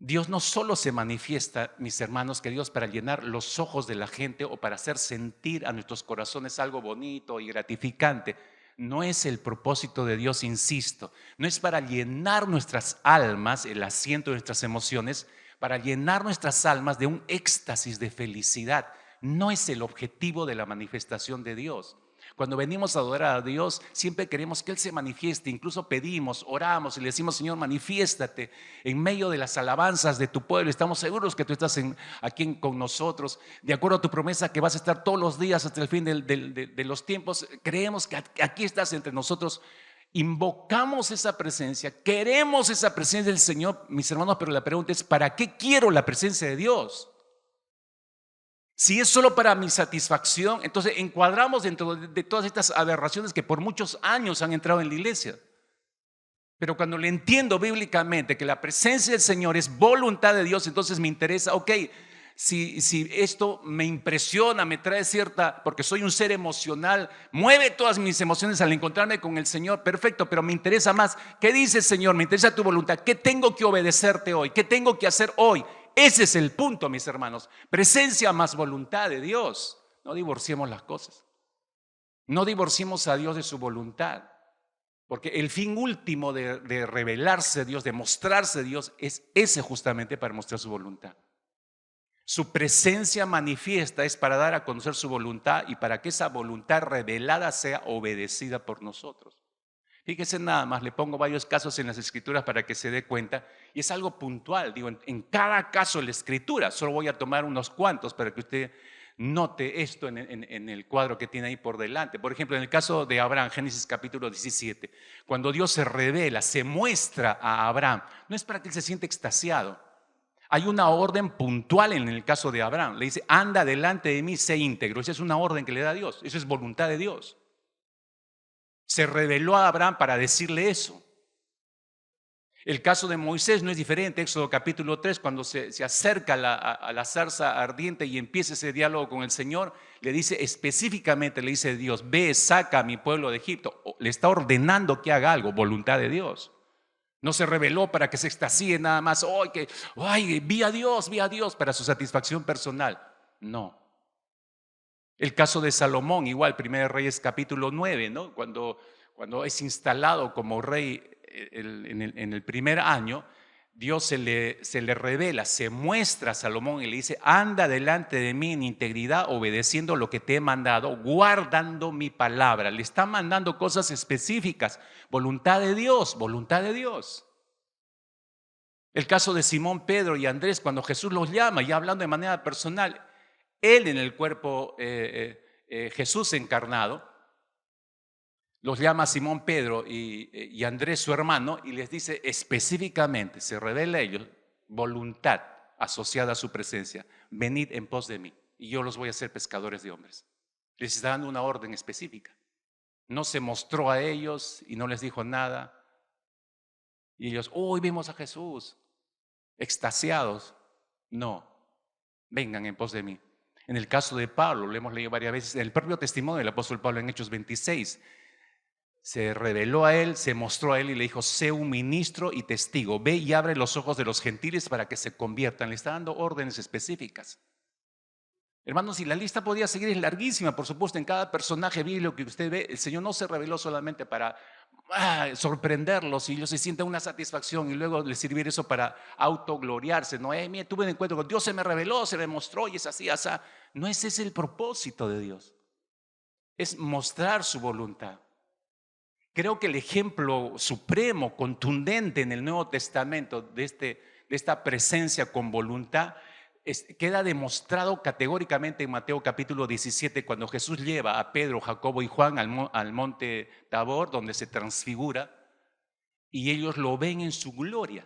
Dios no solo se manifiesta, mis hermanos queridos, para llenar los ojos de la gente o para hacer sentir a nuestros corazones algo bonito y gratificante. No es el propósito de Dios, insisto. No es para llenar nuestras almas, el asiento de nuestras emociones, para llenar nuestras almas de un éxtasis de felicidad. No es el objetivo de la manifestación de Dios. Cuando venimos a adorar a Dios, siempre queremos que Él se manifieste. Incluso pedimos, oramos y le decimos: Señor, manifiéstate en medio de las alabanzas de tu pueblo. Estamos seguros que tú estás aquí con nosotros, de acuerdo a tu promesa que vas a estar todos los días hasta el fin de los tiempos. Creemos que aquí estás entre nosotros. Invocamos esa presencia, queremos esa presencia del Señor, mis hermanos, pero la pregunta es: ¿para qué quiero la presencia de Dios? Si es solo para mi satisfacción, entonces encuadramos dentro de todas estas aberraciones que por muchos años han entrado en la iglesia. Pero cuando le entiendo bíblicamente que la presencia del Señor es voluntad de Dios, entonces me interesa, ok, si esto me impresiona, me trae cierta, porque soy un ser emocional, mueve todas mis emociones al encontrarme con el Señor, perfecto, pero me interesa más, ¿qué dice el Señor? Me interesa tu voluntad, ¿qué tengo que obedecerte hoy? ¿Qué tengo que hacer hoy? Ese es el punto, mis hermanos. Presencia más voluntad de Dios. No divorciemos las cosas. No divorciemos a Dios de su voluntad. Porque el fin último de revelarse Dios, de mostrarse Dios, es ese justamente, para mostrar su voluntad. Su presencia manifiesta es para dar a conocer su voluntad y para que esa voluntad revelada sea obedecida por nosotros. Fíjese nada más, le pongo varios casos en las escrituras para que se dé cuenta, y es algo puntual, digo, en cada caso de la escritura. Solo voy a tomar unos cuantos para que usted note esto en el cuadro que tiene ahí por delante. Por ejemplo, en el caso de Abraham, Génesis capítulo 17, cuando Dios se revela, se muestra a Abraham, no es para que él se sienta extasiado. Hay una orden puntual en el caso de Abraham. Le dice: anda delante de mí, sé íntegro. Esa es una orden que le da Dios, eso es voluntad de Dios. Se reveló a Abraham para decirle eso. El caso de Moisés no es diferente. Éxodo capítulo 3, cuando se acerca a la zarza ardiente y empieza ese diálogo con el Señor, le dice específicamente, le dice Dios: ve, saca a mi pueblo de Egipto. Le está ordenando que haga algo, voluntad de Dios. No se reveló para que se extasíe nada más. Vi a Dios para su satisfacción personal. No. El caso de Salomón, igual, 1 Reyes capítulo 9, ¿no? Cuando es instalado como rey en el primer año, Dios se le revela, se muestra a Salomón y le dice: anda delante de mí en integridad, obedeciendo lo que te he mandado, guardando mi palabra. Le está mandando cosas específicas, voluntad de Dios, voluntad de Dios. El caso de Simón, Pedro y Andrés, cuando Jesús los llama, ya hablando de manera personal, Él en el cuerpo, Jesús encarnado, los llama a Simón, Pedro y Andrés, su hermano, y les dice específicamente, se revela a ellos, voluntad asociada a su presencia: venid en pos de mí y yo los voy a hacer pescadores de hombres. Les está dando una orden específica. No se mostró a ellos y no les dijo nada. Y ellos: hoy vimos a Jesús, extasiados. No, vengan en pos de mí. En el caso de Pablo, lo hemos leído varias veces, en el propio testimonio del apóstol Pablo en Hechos 26, se reveló a él, se mostró a él y le dijo: sé un ministro y testigo, ve y abre los ojos de los gentiles para que se conviertan. Le está dando órdenes específicas. Hermanos, y la lista podría seguir, es larguísima, por supuesto. En cada personaje bíblico que usted ve, el Señor no se reveló solamente para sorprenderlos y ellos se sientan una satisfacción y luego les sirviera eso para autogloriarse. No, mire, tuve un encuentro con Dios, se me reveló, se me mostró y es así, así. No es ese el propósito de Dios. Es mostrar su voluntad. Creo que el ejemplo supremo, contundente en el Nuevo Testamento de esta presencia con voluntad queda demostrado categóricamente en Mateo capítulo 17, cuando Jesús lleva a Pedro, Jacobo y Juan al monte Tabor, donde se transfigura, y ellos lo ven en su gloria.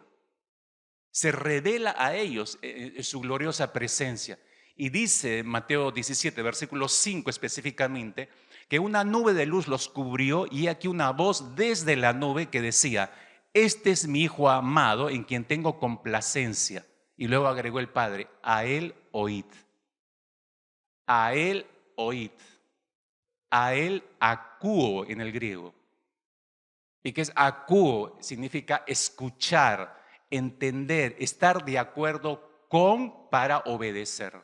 Se revela a ellos su gloriosa presencia. Y dice Mateo 17, versículo 5 específicamente, que una nube de luz los cubrió y aquí una voz desde la nube que decía: este es mi Hijo amado en quien tengo complacencia. Y luego agregó el Padre: a él oíd. A él oíd. A él acuo en el griego. ¿Y qué es acuo? Significa escuchar, entender, estar de acuerdo con para obedecer.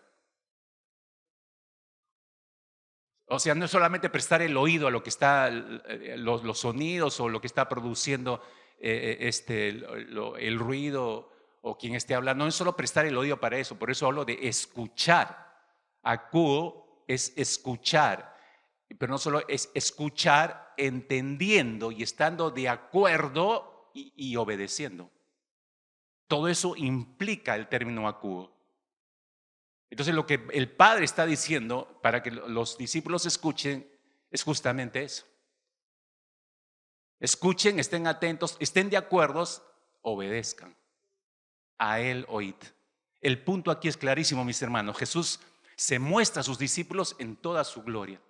O sea, no es solamente prestar el oído a lo que está, los sonidos o lo que está produciendo el ruido o quien esté hablando. No es solo prestar el oído para eso, por eso hablo de escuchar. Acuo es escuchar, pero no solo es escuchar entendiendo y estando de acuerdo y obedeciendo. Todo eso implica el término acuo. Entonces lo que el Padre está diciendo para que los discípulos escuchen es justamente eso. Escuchen, estén atentos, estén de acuerdo, obedezcan. A Él oíd. El punto aquí es clarísimo, mis hermanos. Jesús se muestra a sus discípulos en toda su gloria.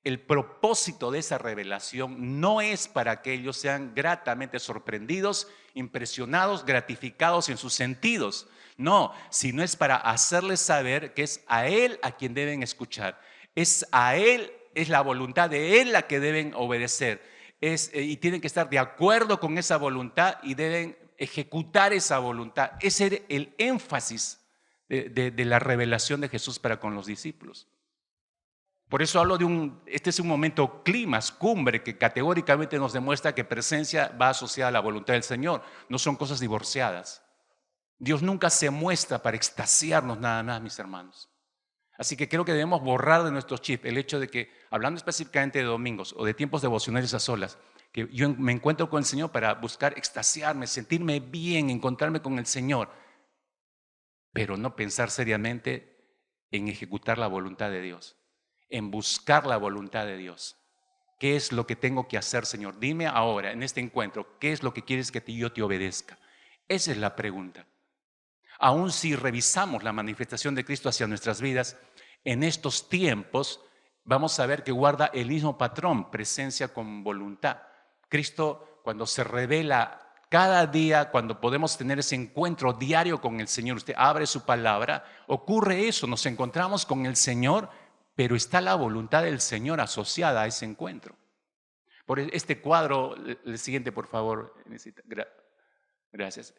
El propósito de esa revelación no es para que ellos sean gratamente sorprendidos, impresionados, gratificados en sus sentidos. No, sino es para hacerles saber que es a Él a quien deben escuchar. Es a Él, es la voluntad de Él la que deben obedecer. Y tienen que estar de acuerdo con esa voluntad y deben ejecutar esa voluntad. Ese era el énfasis de la revelación de Jesús para con los discípulos. Por eso hablo este es un momento clímax, cumbre, que categóricamente nos demuestra que presencia va asociada a la voluntad del Señor. No son cosas divorciadas. Dios nunca se muestra para extasiarnos nada más, mis hermanos. Así que creo que debemos borrar de nuestro chip el hecho de que, hablando específicamente de domingos o de tiempos devocionales a solas, que yo me encuentro con el Señor para buscar extasiarme, sentirme bien, encontrarme con el Señor, pero no pensar seriamente en ejecutar la voluntad de Dios, en buscar la voluntad de Dios. ¿Qué es lo que tengo que hacer, Señor? Dime ahora, en este encuentro, ¿qué es lo que quieres que yo te obedezca? Esa es la pregunta. Aún si revisamos la manifestación de Cristo hacia nuestras vidas, en estos tiempos vamos a ver que guarda el mismo patrón, presencia con voluntad. Cristo, cuando se revela cada día, cuando podemos tener ese encuentro diario con el Señor, usted abre su palabra, ocurre eso, nos encontramos con el Señor, pero está la voluntad del Señor asociada a ese encuentro. Por este cuadro, el siguiente, por favor. Gracias.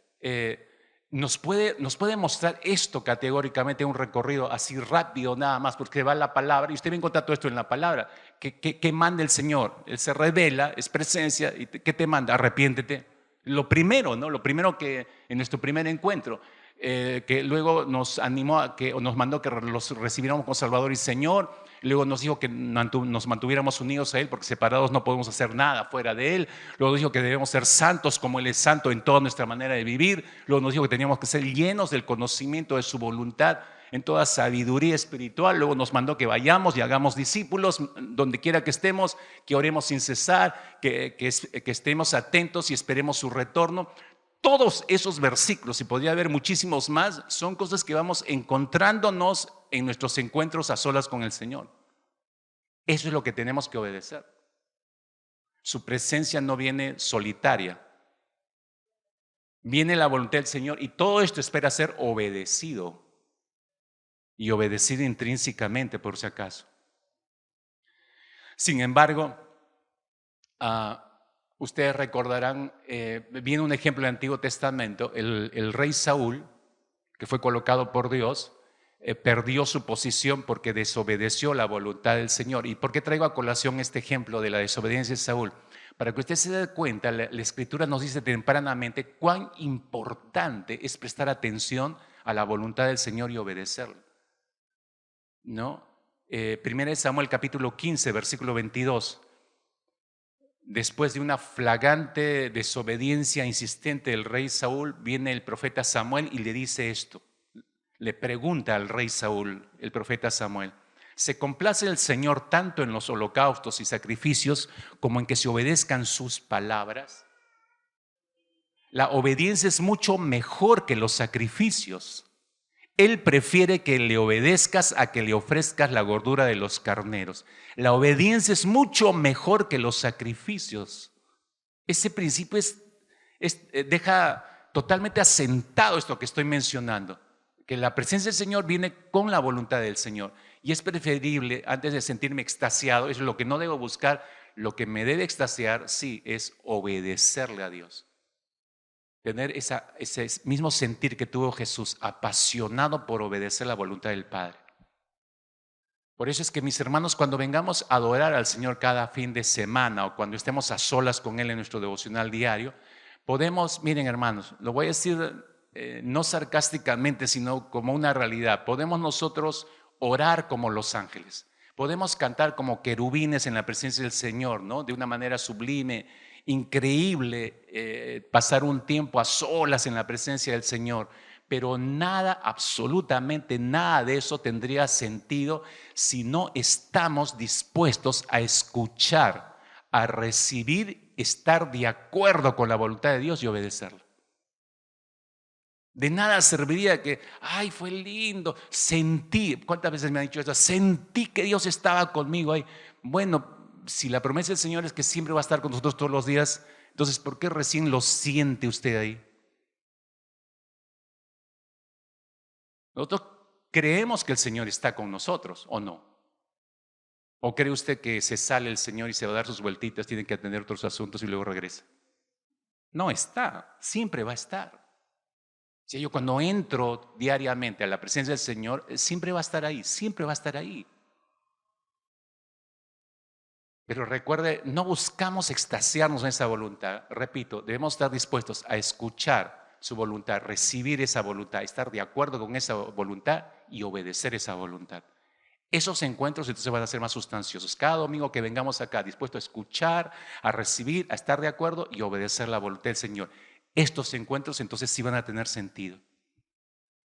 Nos puede mostrar esto categóricamente, un recorrido así rápido nada más, porque va la palabra, y usted va a encontrar todo esto en la palabra. ¿Qué manda el Señor? Él se revela, es presencia, y ¿qué te manda? Arrepiéntete. Lo primero, ¿no? Lo primero que en nuestro primer encuentro, que luego nos animó o nos mandó que los recibiéramos como Salvador y Señor. Luego nos dijo que nos mantuviéramos unidos a Él, porque separados no podemos hacer nada fuera de Él. Luego dijo que debemos ser santos como Él es santo en toda nuestra manera de vivir. Luego nos dijo que teníamos que ser llenos del conocimiento de su voluntad en toda sabiduría espiritual. Luego nos mandó que vayamos y hagamos discípulos donde quiera que estemos, que oremos sin cesar, que estemos atentos y esperemos su retorno. Todos esos versículos, y podría haber muchísimos más, son cosas que vamos encontrándonos en nuestros encuentros a solas con el Señor. Eso es lo que tenemos que obedecer. Su presencia no viene solitaria. Viene la voluntad del Señor y todo esto espera ser obedecido. Y obedecido intrínsecamente, por si acaso. Sin embargo, ustedes recordarán, viene un ejemplo del Antiguo Testamento, el rey Saúl, que fue colocado por Dios, perdió su posición porque desobedeció la voluntad del Señor. ¿Y por qué traigo a colación este ejemplo de la desobediencia de Saúl? Para que usted se dé cuenta, la Escritura nos dice tempranamente cuán importante es prestar atención a la voluntad del Señor y obedecerla. ¿No? Primera de Samuel capítulo 15, versículo 22. Después de una flagrante desobediencia insistente del rey Saúl, viene el profeta Samuel y le dice esto. Le pregunta al rey Saúl, el profeta Samuel: ¿se complace el Señor tanto en los holocaustos y sacrificios como en que se obedezcan sus palabras? La obediencia es mucho mejor que los sacrificios. Él prefiere que le obedezcas a que le ofrezcas la gordura de los carneros. La obediencia es mucho mejor que los sacrificios. Ese principio deja totalmente asentado esto que estoy mencionando, que la presencia del Señor viene con la voluntad del Señor. Y es preferible, antes de sentirme extasiado, es lo que no debo buscar, lo que me debe extasiar, sí, es obedecerle a Dios. Tener ese mismo sentir que tuvo Jesús, apasionado por obedecer la voluntad del Padre. Por eso es que, mis hermanos, cuando vengamos a adorar al Señor cada fin de semana o cuando estemos a solas con Él en nuestro devocional diario, podemos, miren hermanos, lo voy a decir no sarcásticamente, sino como una realidad. Podemos nosotros orar como los ángeles. Podemos cantar como querubines en la presencia del Señor, ¿no? De una manera sublime, increíble, pasar un tiempo a solas en la presencia del Señor. Pero nada, absolutamente nada de eso tendría sentido si no estamos dispuestos a escuchar, a recibir, estar de acuerdo con la voluntad de Dios y obedecerla. De nada serviría que, ay, fue lindo, sentí, ¿cuántas veces me han dicho esto? Sentí que Dios estaba conmigo ahí. Bueno, si la promesa del Señor es que siempre va a estar con nosotros todos los días, entonces, ¿por qué recién lo siente usted ahí? Nosotros creemos que el Señor está con nosotros, ¿o no? ¿O cree usted que se sale el Señor y se va a dar sus vueltitas, tiene que atender otros asuntos y luego regresa? No está, siempre va a estar. Si yo cuando entro diariamente a la presencia del Señor, siempre va a estar ahí, siempre va a estar ahí. Pero recuerde, no buscamos extasiarnos en esa voluntad. Repito, debemos estar dispuestos a escuchar su voluntad, recibir esa voluntad, estar de acuerdo con esa voluntad y obedecer esa voluntad. Esos encuentros entonces van a ser más sustanciosos. Cada domingo que vengamos acá, dispuesto a escuchar, a recibir, a estar de acuerdo y obedecer la voluntad del Señor. Estos encuentros entonces sí van a tener sentido.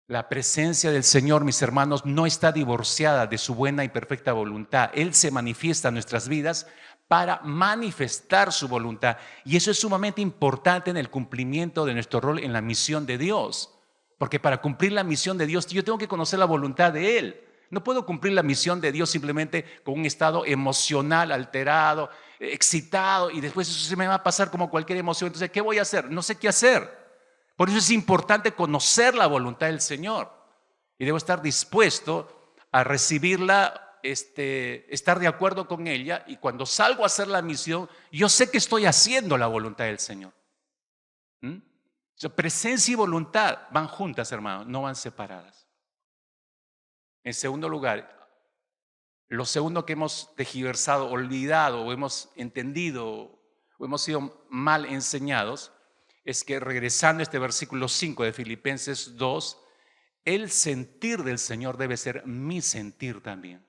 La presencia del Señor, mis hermanos, no está divorciada de su buena y perfecta voluntad. Él se manifiesta en nuestras vidas para manifestar su voluntad. Y eso es sumamente importante en el cumplimiento de nuestro rol en la misión de Dios. Porque para cumplir la misión de Dios, yo tengo que conocer la voluntad de Él. No puedo cumplir la misión de Dios simplemente con un estado emocional alterado, excitado, y después eso se me va a pasar como cualquier emoción. Entonces, ¿qué voy a hacer? No sé qué hacer. Por eso es importante conocer la voluntad del Señor y debo estar dispuesto a recibirla, estar de acuerdo con ella, y cuando salgo a hacer la misión, yo sé que estoy haciendo la voluntad del Señor. Presencia y voluntad van juntas, hermanos, no van separadas. En segundo lugar, lo segundo que hemos tergiversado, olvidado o hemos entendido o hemos sido mal enseñados es que, regresando a este versículo 5 de Filipenses 2, el sentir del Señor debe ser mi sentir también.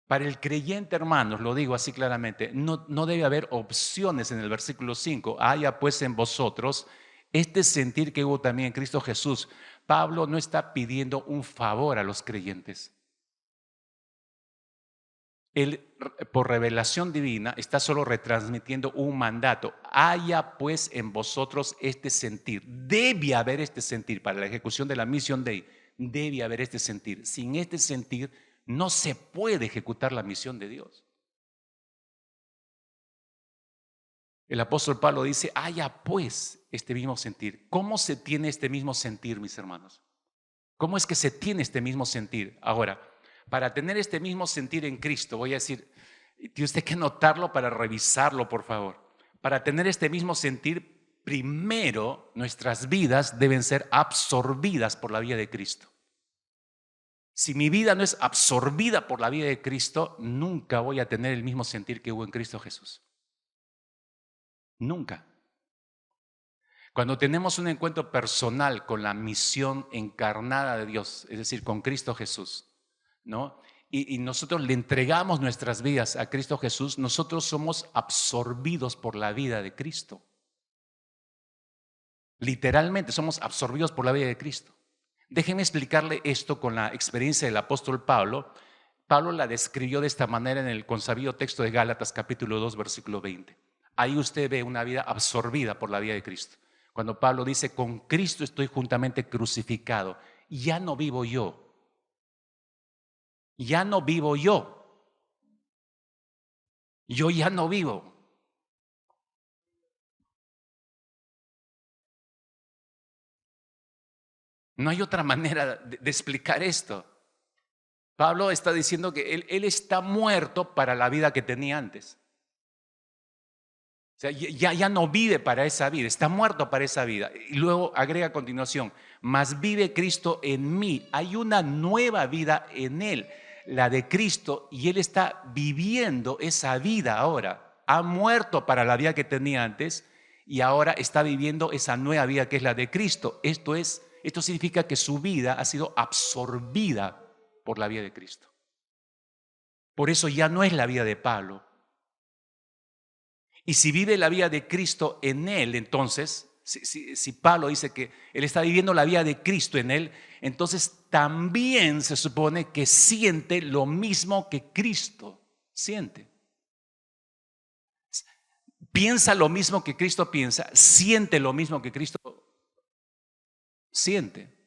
Para el creyente, hermanos, lo digo así claramente, no debe haber opciones en el versículo 5. Haya pues en vosotros este sentir que hubo también en Cristo Jesús. Pablo no está pidiendo un favor a los creyentes. Él, por revelación divina, está solo retransmitiendo un mandato. Haya pues en vosotros este sentir. Debe haber este sentir para la ejecución de la misión de Dios. Debe haber este sentir. Sin este sentir no se puede ejecutar la misión de Dios. El apóstol Pablo dice, haya pues este mismo sentir. ¿Cómo se tiene este mismo sentir, mis hermanos? ¿Cómo es que se tiene este mismo sentir? Ahora, para tener este mismo sentir en Cristo, voy a decir, tiene usted que notarlo para revisarlo, por favor. Para tener este mismo sentir, primero nuestras vidas deben ser absorbidas por la vida de Cristo. Si mi vida no es absorbida por la vida de Cristo, nunca voy a tener el mismo sentir que hubo en Cristo Jesús. Nunca. Cuando tenemos un encuentro personal con la misión encarnada de Dios, es decir, con Cristo Jesús, ¿no? Y nosotros le entregamos nuestras vidas a Cristo Jesús, nosotros somos absorbidos por la vida de Cristo. Literalmente somos absorbidos por la vida de Cristo. Déjeme explicarle esto con la experiencia del apóstol Pablo. Pablo la describió de esta manera en el consabido texto de Gálatas capítulo 2 versículo 20. Ahí usted ve una vida absorbida por la vida de Cristo. Cuando Pablo dice, con Cristo estoy juntamente crucificado, ya no vivo yo. Ya no vivo yo. Yo ya no vivo. No hay otra manera de explicar esto. Pablo está diciendo que él está muerto para la vida que tenía antes. O sea, ya no vive para esa vida, está muerto para esa vida. Y luego agrega a continuación, mas vive Cristo en mí. Hay una nueva vida en él, la de Cristo, y él está viviendo esa vida ahora. Ha muerto para la vida que tenía antes y ahora está viviendo esa nueva vida que es la de Cristo. Esto significa que su vida ha sido absorbida por la vida de Cristo. Por eso ya no es la vida de Pablo. Y si vive la vida de Cristo en él, entonces, si Pablo dice que él está viviendo la vida de Cristo en él, entonces también se supone que siente lo mismo que Cristo siente. Piensa lo mismo que Cristo piensa, siente lo mismo que Cristo siente.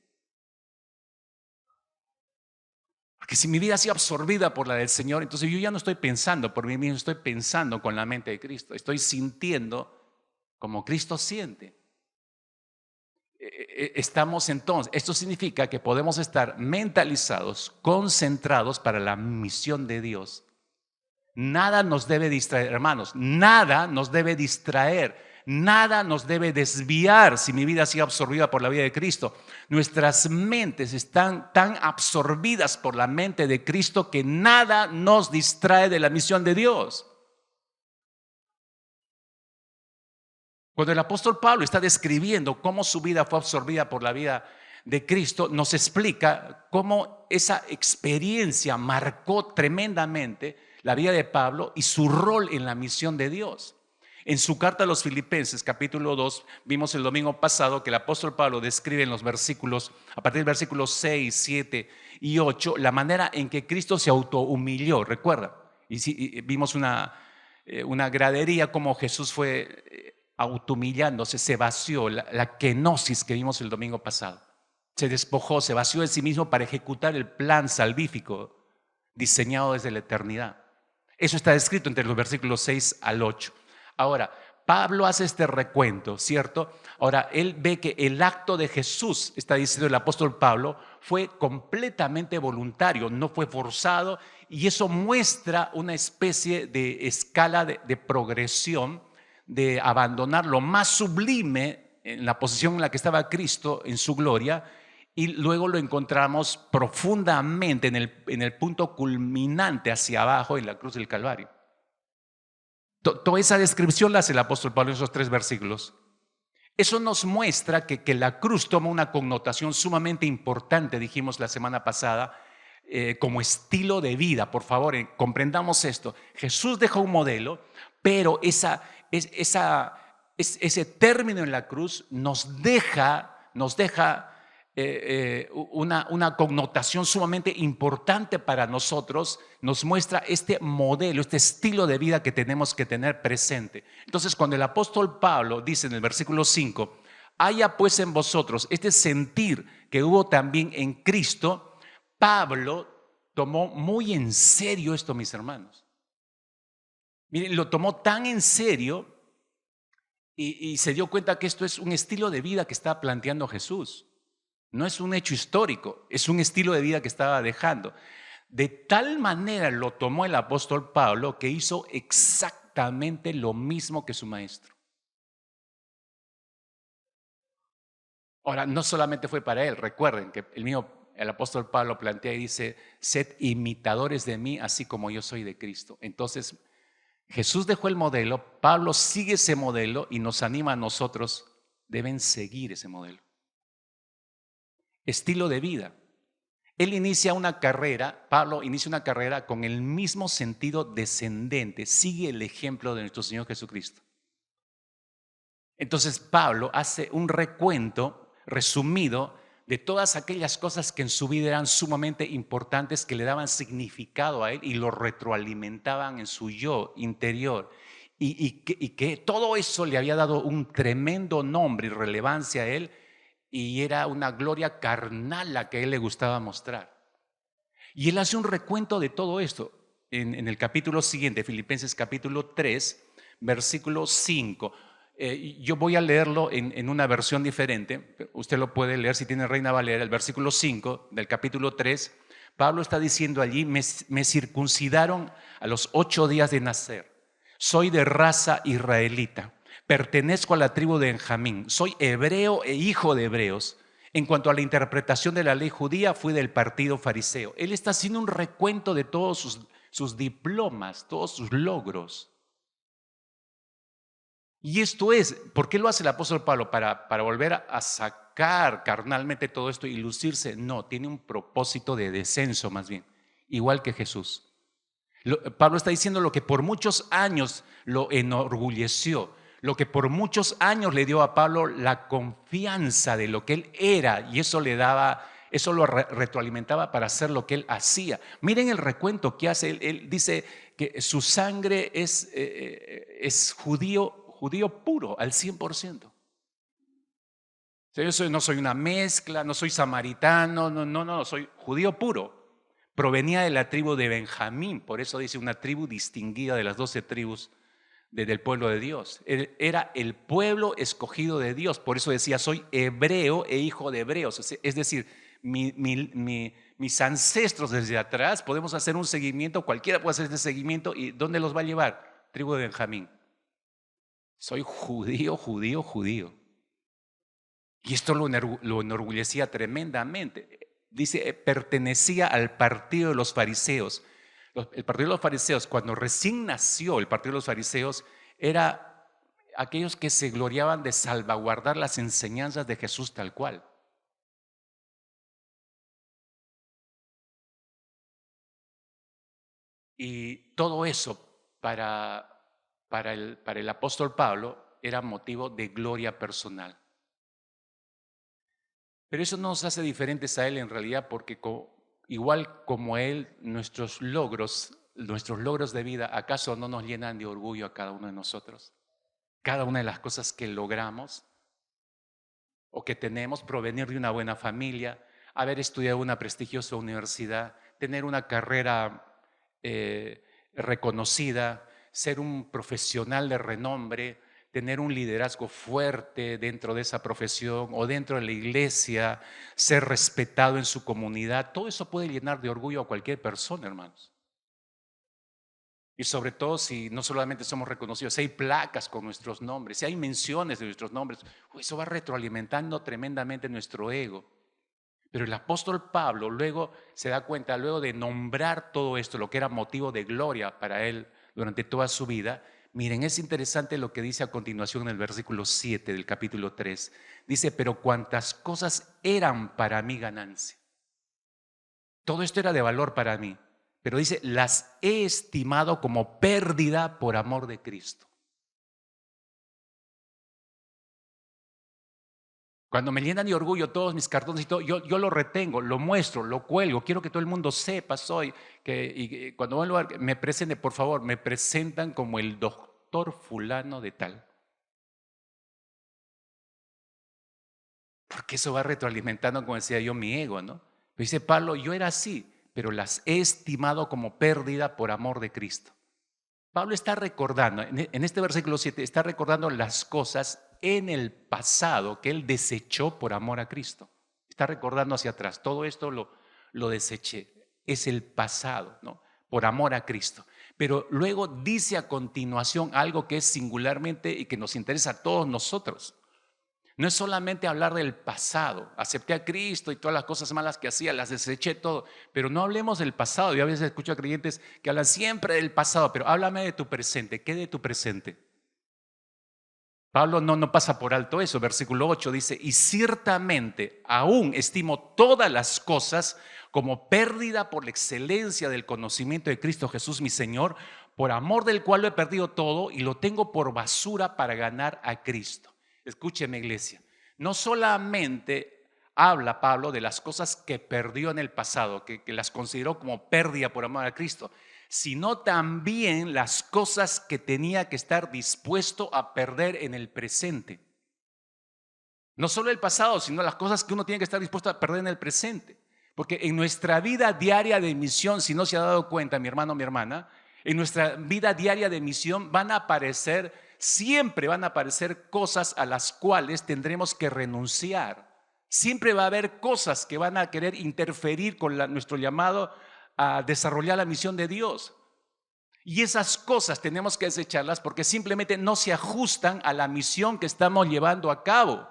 Porque si mi vida ha sido absorbida por la del Señor, entonces yo ya no estoy pensando por mí mismo, estoy pensando con la mente de Cristo. Estoy sintiendo como Cristo siente. Estamos entonces, esto significa que podemos estar mentalizados, concentrados para la misión de Dios. Nada nos debe distraer, hermanos, nada nos debe distraer. Nada nos debe desviar si mi vida ha sido absorbida por la vida de Cristo. Nuestras mentes están tan absorbidas por la mente de Cristo que nada nos distrae de la misión de Dios. Cuando el apóstol Pablo está describiendo cómo su vida fue absorbida por la vida de Cristo, nos explica cómo esa experiencia marcó tremendamente la vida de Pablo y su rol en la misión de Dios. En su carta a los Filipenses, capítulo 2, vimos el domingo pasado que el apóstol Pablo describe en los versículos, a partir del versículo 6, 7 y 8, la manera en que Cristo se autohumilló, recuerda. Y vimos una gradería como Jesús fue autohumillándose, se vació, la kenosis que vimos el domingo pasado. Se despojó, se vació de sí mismo para ejecutar el plan salvífico diseñado desde la eternidad. Eso está descrito entre los versículos 6 al 8. Ahora, Pablo hace este recuento, ¿cierto? Ahora, él ve que el acto de Jesús, está diciendo el apóstol Pablo, fue completamente voluntario, no fue forzado, y eso muestra una especie de escala de progresión, de abandonar lo más sublime en la posición en la que estaba Cristo en su gloria, y luego lo encontramos profundamente en el punto culminante hacia abajo en la cruz del Calvario. Toda esa descripción la hace el apóstol Pablo en esos 3 versículos. Eso nos muestra que la cruz toma una connotación sumamente importante, dijimos la semana pasada, como estilo de vida. Por favor, comprendamos esto. Jesús dejó un modelo, pero ese término en la cruz nos deja una connotación sumamente importante para nosotros, nos muestra este modelo, este estilo de vida que tenemos que tener presente. Entonces, cuando el apóstol Pablo dice en el versículo 5, haya pues en vosotros este sentir que hubo también en Cristo, Pablo tomó muy en serio esto, mis hermanos. Miren, lo tomó tan en serio y se dio cuenta que esto es un estilo de vida que está planteando Jesús. No es un hecho histórico, es un estilo de vida que estaba dejando. De tal manera lo tomó el apóstol Pablo que hizo exactamente lo mismo que su maestro. Ahora, no solamente fue para él, recuerden que el apóstol Pablo plantea y dice, sed imitadores de mí así como yo soy de Cristo. Entonces, Jesús dejó el modelo, Pablo sigue ese modelo y nos anima a nosotros, deben seguir ese modelo. Estilo de vida. Él inicia una carrera, Pablo inicia una carrera con el mismo sentido descendente, sigue el ejemplo de nuestro Señor Jesucristo. Entonces Pablo hace un recuento resumido de todas aquellas cosas que en su vida eran sumamente importantes, que le daban significado a él y lo retroalimentaban en su yo interior. Y que todo eso le había dado un tremendo nombre y relevancia a él, y era una gloria carnal la que a él le gustaba mostrar. Y él hace un recuento de todo esto en el capítulo siguiente, Filipenses capítulo 3, versículo 5. Yo voy a leerlo en una versión diferente. Usted lo puede leer si tiene Reina Valera, el versículo 5 del capítulo 3. Pablo está diciendo allí, me circuncidaron a los 8 días de nacer. Soy de raza israelita. Pertenezco a la tribu de Benjamín. Soy hebreo e hijo de hebreos. En cuanto a la interpretación de la ley judía, fui del partido fariseo. Él está haciendo un recuento de todos sus diplomas, todos sus logros. Y esto es, ¿por qué lo hace el apóstol Pablo? ¿Para volver a sacar carnalmente todo esto y lucirse? No, tiene un propósito de descenso más bien, igual que Jesús. Pablo está diciendo lo que por muchos años lo enorgulleció, lo que por muchos años le dio a Pablo la confianza de lo que él era, y eso le daba, eso lo retroalimentaba para hacer lo que él hacía. Miren el recuento que hace, él dice que su sangre es judío puro al 100%. Yo no soy una mezcla, no soy samaritano, no, soy judío puro. Provenía de la tribu de Benjamín, por eso dice una tribu distinguida de las 12 tribus del pueblo de Dios. Era el pueblo escogido de Dios, por eso decía, soy hebreo e hijo de hebreos. Es decir, mis ancestros desde atrás, podemos hacer un seguimiento, cualquiera puede hacer este seguimiento, ¿y dónde los va a llevar? Tribu de Benjamín. Soy judío. Y esto lo enorgullecía tremendamente. Dice, pertenecía al partido de los fariseos. El partido de los fariseos, cuando recién nació el partido de los fariseos, era aquellos que se gloriaban de salvaguardar las enseñanzas de Jesús tal cual. Y todo eso para el apóstol Pablo era motivo de gloria personal. Pero eso no nos hace diferentes a él en realidad, porque igual como él, nuestros logros de vida, ¿acaso no nos llenan de orgullo a cada uno de nosotros? Cada una de las cosas que logramos o que tenemos, provenir de una buena familia, haber estudiado una prestigiosa universidad, tener una carrera reconocida, ser un profesional de renombre, tener un liderazgo fuerte dentro de esa profesión o dentro de la iglesia, ser respetado en su comunidad, todo eso puede llenar de orgullo a cualquier persona, hermanos. Y sobre todo si no solamente somos reconocidos, si hay placas con nuestros nombres, si hay menciones de nuestros nombres, eso va retroalimentando tremendamente nuestro ego. Pero el apóstol Pablo luego se da cuenta, luego de nombrar todo esto, lo que era motivo de gloria para él durante toda su vida. Miren, es interesante lo que dice a continuación en el versículo 7 del capítulo 3. Dice, pero cuantas cosas eran para mí ganancia. Todo esto era de valor para mí, pero dice, las he estimado como pérdida por amor de Cristo. Cuando me llenan de orgullo todos mis cartones y todo, yo lo retengo, lo muestro, lo cuelgo. Quiero que todo el mundo sepa, y cuando voy a un lugar, me presente, por favor, me presentan como el doctor fulano de tal. Porque eso va retroalimentando, como decía yo, mi ego, ¿no? Pero dice Pablo, yo era así, pero las he estimado como pérdida por amor de Cristo. Pablo está recordando, en este versículo 7, está recordando las cosas en el pasado que él desechó por amor a Cristo. Está recordando hacia atrás, todo esto lo deseché, es el pasado, ¿no? Por amor a Cristo. Pero luego dice a continuación algo que es singularmente y que nos interesa a todos nosotros. No es solamente hablar del pasado, acepté a Cristo y todas las cosas malas que hacía, las deseché todo, pero no hablemos del pasado. Yo a veces escucho a creyentes que hablan siempre del pasado, pero háblame de tu presente. ¿Qué de tu presente? Pablo no pasa por alto eso. Versículo 8 dice, y ciertamente aún estimo todas las cosas como pérdida por la excelencia del conocimiento de Cristo Jesús mi Señor, por amor del cual lo he perdido todo y lo tengo por basura para ganar a Cristo. Escúcheme, iglesia, no solamente habla Pablo de las cosas que perdió en el pasado, que las consideró como pérdida por amor a Cristo, sino también las cosas que tenía que estar dispuesto a perder en el presente. No solo el pasado, sino las cosas que uno tiene que estar dispuesto a perder en el presente. Porque en nuestra vida diaria de misión, si no se ha dado cuenta, mi hermano, mi hermana, en nuestra vida diaria de misión siempre van a aparecer cosas a las cuales tendremos que renunciar. Siempre va a haber cosas que van a querer interferir con nuestro llamado a desarrollar la misión de Dios. Y esas cosas tenemos que desecharlas porque simplemente no se ajustan a la misión que estamos llevando a cabo.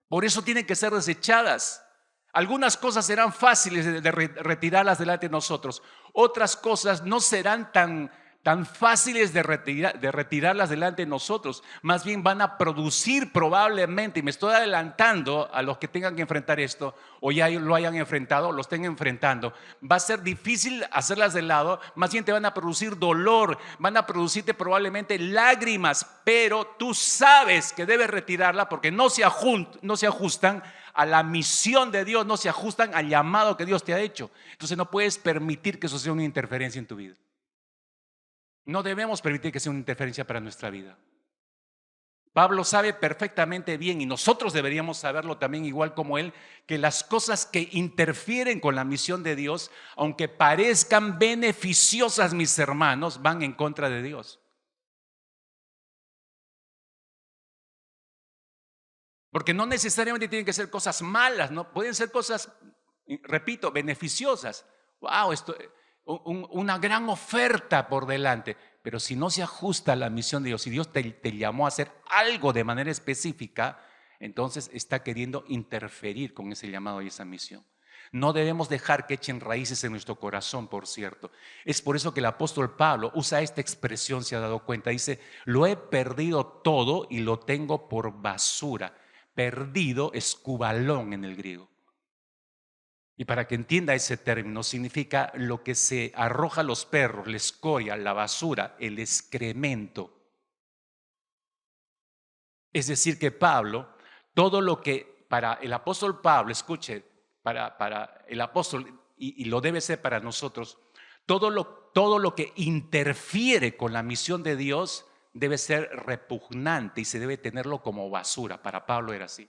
Por eso tienen que ser desechadas. Algunas cosas serán fáciles de retirarlas delante de nosotros. Otras cosas no serán tan fáciles de retirarlas delante de nosotros. Más bien van a producir probablemente, y me estoy adelantando a los que tengan que enfrentar esto, o ya lo hayan enfrentado, o lo estén enfrentando. Va a ser difícil hacerlas de lado, más bien te van a producir dolor, van a producirte probablemente lágrimas, pero tú sabes que debes retirarla porque no se ajustan a la misión de Dios, no se ajustan al llamado que Dios te ha hecho. Entonces no puedes permitir que eso sea una interferencia en tu vida. No debemos permitir que sea una interferencia para nuestra vida. Pablo sabe perfectamente bien, y nosotros deberíamos saberlo también igual como él, que las cosas que interfieren con la misión de Dios, aunque parezcan beneficiosas, mis hermanos, van en contra de Dios. Porque no necesariamente tienen que ser cosas malas, ¿no? Pueden ser cosas, repito, beneficiosas. Wow, una gran oferta por delante. Pero si no se ajusta a la misión de Dios, si Dios te llamó a hacer algo de manera específica, entonces está queriendo interferir con ese llamado y esa misión. No debemos dejar que echen raíces en nuestro corazón, por cierto. Es por eso que el apóstol Pablo usa esta expresión, se ha dado cuenta. Dice, lo he perdido todo y lo tengo por basura. Perdido es cubalón en el griego. Y para que entienda ese término, significa lo que se arroja a los perros, la escoria, la basura, el excremento. Es decir que Pablo, todo lo que para el apóstol Pablo, escuche, para el apóstol, y lo debe ser para nosotros, todo lo que interfiere con la misión de Dios debe ser repugnante y se debe tenerlo como basura. Para Pablo era así.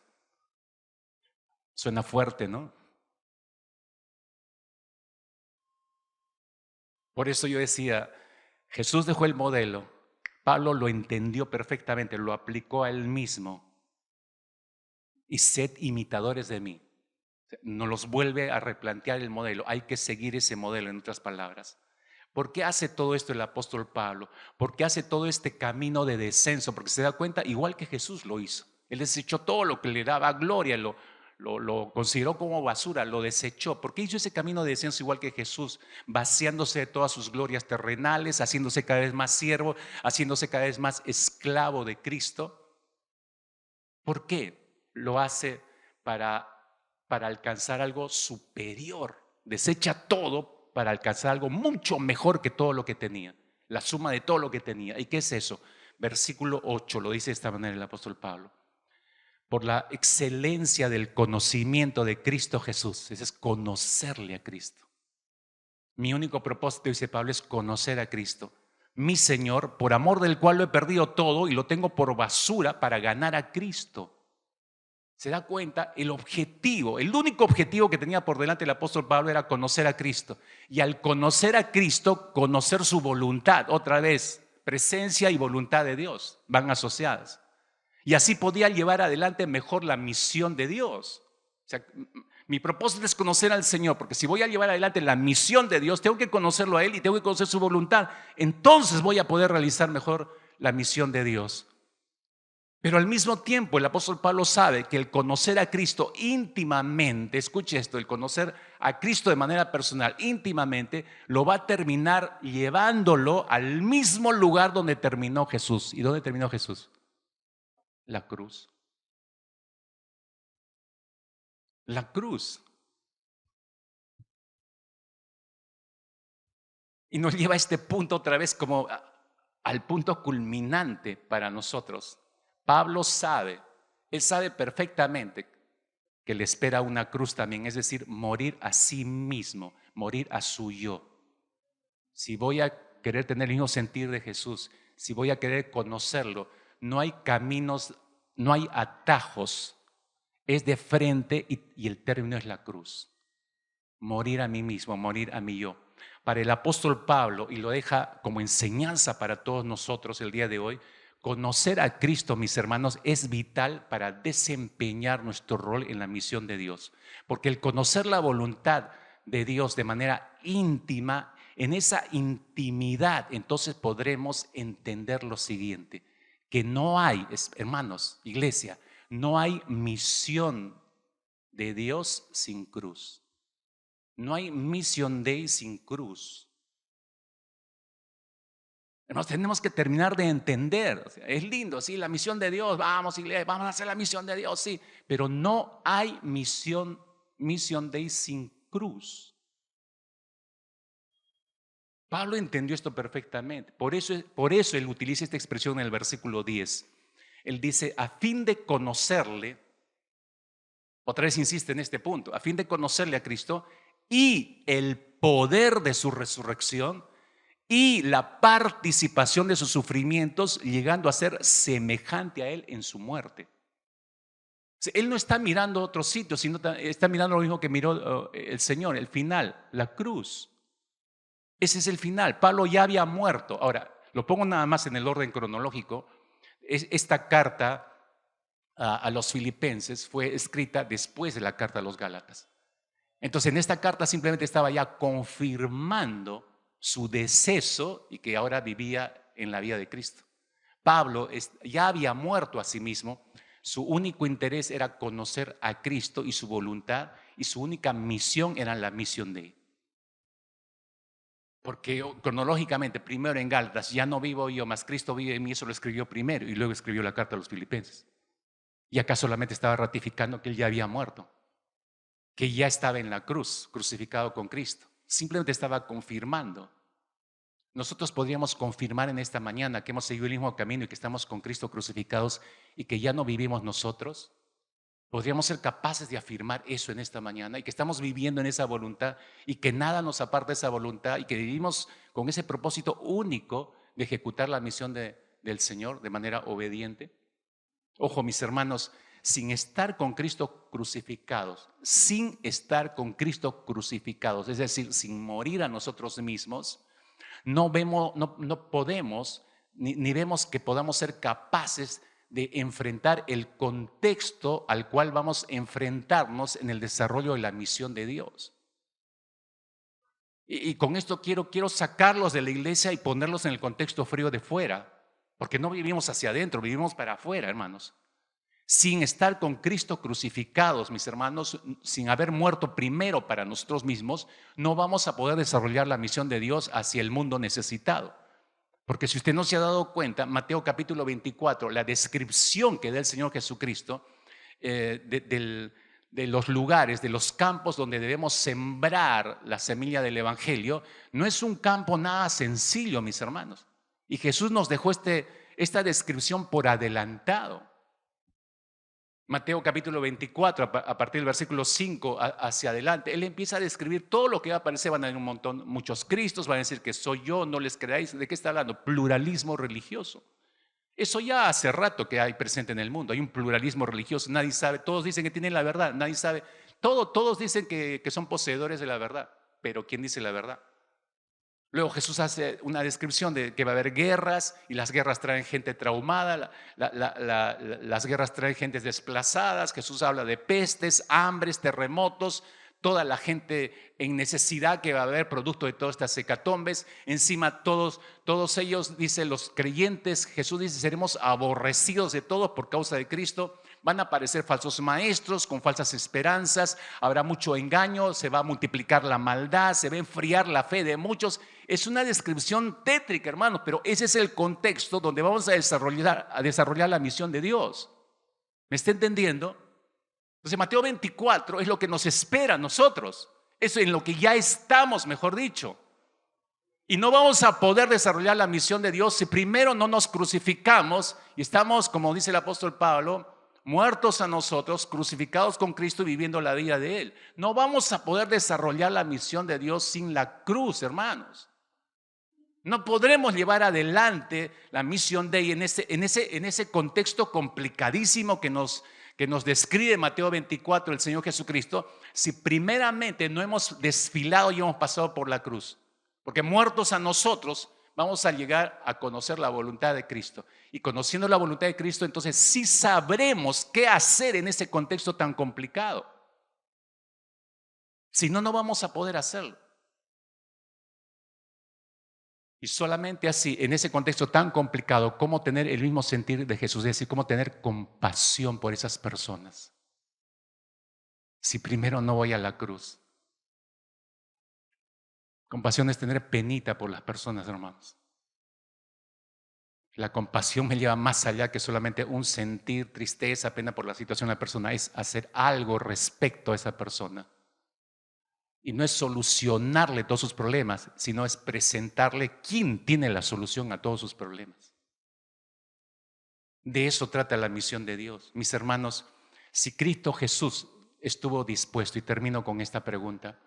Suena fuerte, ¿no? Por eso yo decía, Jesús dejó el modelo, Pablo lo entendió perfectamente, lo aplicó a él mismo. Y sed imitadores de mí. Nos los vuelve a replantear el modelo. Hay que seguir ese modelo, en otras palabras. ¿Por qué hace todo esto el apóstol Pablo? ¿Por qué hace todo este camino de descenso? Porque se da cuenta, igual que Jesús lo hizo. Él desechó todo lo que le daba gloria, lo consideró como basura, lo desechó. ¿Por qué hizo ese camino de descenso igual que Jesús? Vaciándose de todas sus glorias terrenales, haciéndose cada vez más siervo, haciéndose cada vez más esclavo de Cristo. ¿Por qué? Lo hace para alcanzar algo superior. Desecha todo para alcanzar algo mucho mejor que todo lo que tenía. La suma de todo lo que tenía. ¿Y qué es eso? Versículo 8 lo dice de esta manera el apóstol Pablo. Por la excelencia del conocimiento de Cristo Jesús. Ese es conocerle a Cristo. Mi único propósito, dice Pablo, es conocer a Cristo, mi Señor, por amor del cual lo he perdido todo y lo tengo por basura para ganar a Cristo. Se da cuenta, el único objetivo que tenía por delante el apóstol Pablo era conocer a Cristo. Y al conocer a Cristo, conocer su voluntad. Otra vez, presencia y voluntad de Dios van asociadas. Y así podía llevar adelante mejor la misión de Dios. O sea, mi propósito es conocer al Señor, porque si voy a llevar adelante la misión de Dios, tengo que conocerlo a Él y tengo que conocer su voluntad. Entonces voy a poder realizar mejor la misión de Dios. Pero al mismo tiempo el apóstol Pablo sabe que el conocer a Cristo íntimamente, escuche esto, el conocer a Cristo de manera personal, íntimamente, lo va a terminar llevándolo al mismo lugar donde terminó Jesús. ¿Y dónde terminó Jesús? La cruz. La cruz. Y nos lleva a este punto otra vez como al punto culminante para nosotros. Pablo sabe, él sabe perfectamente que le espera una cruz también, es decir, morir a sí mismo, morir a su yo. Si voy a querer tener el mismo sentir de Jesús, si voy a querer conocerlo, no hay caminos, no hay atajos, es de frente y el término es la cruz. Morir a mí mismo, morir a mi yo. Para el apóstol Pablo, y lo deja como enseñanza para todos nosotros el día de hoy, Conocer a Cristo, mis hermanos, es vital para desempeñar nuestro rol en la misión de Dios. Porque el conocer la voluntad de Dios de manera íntima, en esa intimidad, entonces podremos entender lo siguiente, que no hay, hermanos, iglesia, no hay misión de Dios sin cruz. No hay mission day sin cruz. Hermanos, tenemos que terminar de entender. O sea, es lindo, sí, la misión de Dios, vamos, iglesia, vamos a hacer la misión de Dios, sí, pero no hay mission day sin cruz. Pablo entendió esto perfectamente. Por eso él utiliza esta expresión en el versículo 10. Él dice, a fin de conocerle, otra vez insiste en este punto, a fin de conocerle a Cristo y el poder de su resurrección y la participación de sus sufrimientos, llegando a ser semejante a él en su muerte. Él no está mirando otro sitio, sino está mirando lo mismo que miró el Señor, el final, la cruz. Ese es el final. Pablo ya había muerto. Ahora, lo pongo nada más en el orden cronológico. Esta carta a los filipenses fue escrita después de la carta a los gálatas. Entonces, en esta carta simplemente estaba ya confirmando su deceso y que ahora vivía en la vida de Cristo. Pablo ya había muerto a sí mismo. Su único interés era conocer a Cristo y su voluntad, y su única misión era la misión de él. Porque cronológicamente, primero en Gálatas, ya no vivo yo, mas Cristo vive en mí, eso lo escribió primero, y luego escribió la carta a los filipenses. Y acá solamente estaba ratificando que él ya había muerto, que ya estaba en la cruz, crucificado con Cristo. Simplemente estaba confirmando. Nosotros podríamos confirmar en esta mañana que hemos seguido el mismo camino y que estamos con Cristo crucificados y que ya no vivimos nosotros. Podríamos ser capaces de afirmar eso en esta mañana y que estamos viviendo en esa voluntad y que nada nos aparta de esa voluntad y que vivimos con ese propósito único de ejecutar la misión del Señor de manera obediente. Ojo, mis hermanos, sin estar con Cristo crucificados, es decir, sin morir a nosotros mismos, no podemos, ni vemos que podamos ser capaces de enfrentar el contexto al cual vamos a enfrentarnos en el desarrollo de la misión de Dios. Y con esto quiero sacarlos de la iglesia y ponerlos en el contexto frío de fuera, porque no vivimos hacia adentro, vivimos para afuera, hermanos. Sin estar con Cristo crucificados, mis hermanos, sin haber muerto primero para nosotros mismos, no vamos a poder desarrollar la misión de Dios hacia el mundo necesitado. Porque si usted no se ha dado cuenta, Mateo capítulo 24, la descripción que da el Señor Jesucristo de los lugares, de los campos donde debemos sembrar la semilla del Evangelio, no es un campo nada sencillo, mis hermanos. Y Jesús nos dejó esta descripción por adelantado. Mateo capítulo 24, a partir del versículo 5 hacia adelante, él empieza a describir todo lo que va a aparecer. Van a haber muchos Cristos, van a decir que soy yo, no les creáis. ¿De qué está hablando? Pluralismo religioso. Eso ya hace rato que hay presente en el mundo. Hay un pluralismo religioso, nadie sabe, todos dicen que tienen la verdad, nadie sabe. Todos dicen que son poseedores de la verdad, pero ¿quién dice la verdad? Luego Jesús hace una descripción de que va a haber guerras y las guerras traen gente traumada, las guerras traen gente desplazadas. Jesús habla de pestes, hambres, terremotos, toda la gente en necesidad que va a haber producto de todas estas hecatombes. Encima todos ellos, dice los creyentes, Jesús dice, seremos aborrecidos de todos por causa de Cristo. Van a aparecer falsos maestros con falsas esperanzas, habrá mucho engaño, se va a multiplicar la maldad, se va a enfriar la fe de muchos. Es una descripción tétrica, hermanos, pero ese es el contexto donde vamos a desarrollar la misión de Dios. ¿Me está entendiendo? Entonces Mateo 24 es lo que nos espera a nosotros. Eso en lo que ya estamos, mejor dicho. Y no vamos a poder desarrollar la misión de Dios si primero no nos crucificamos y estamos, como dice el apóstol Pablo, muertos a nosotros, crucificados con Cristo y viviendo la vida de Él. No vamos a poder desarrollar la misión de Dios sin la cruz, hermanos. No podremos llevar adelante la misión de Él en ese contexto complicadísimo que nos describe Mateo 24 el Señor Jesucristo, si primeramente no hemos desfilado y hemos pasado por la cruz. Porque muertos a nosotros, vamos a llegar a conocer la voluntad de Cristo. Y conociendo la voluntad de Cristo, entonces sí sabremos qué hacer en ese contexto tan complicado. Si no, no vamos a poder hacerlo. Y solamente así, en ese contexto tan complicado, cómo tener el mismo sentir de Jesús, es decir, cómo tener compasión por esas personas. Si primero no voy a la cruz. Compasión es tener penita por las personas, hermanos. La compasión me lleva más allá que solamente un sentir tristeza, pena por la situación de la persona, es hacer algo respecto a esa persona. Y no es solucionarle todos sus problemas, sino es presentarle quién tiene la solución a todos sus problemas. De eso trata la misión de Dios. Mis hermanos, si Cristo Jesús estuvo dispuesto, y termino con esta pregunta,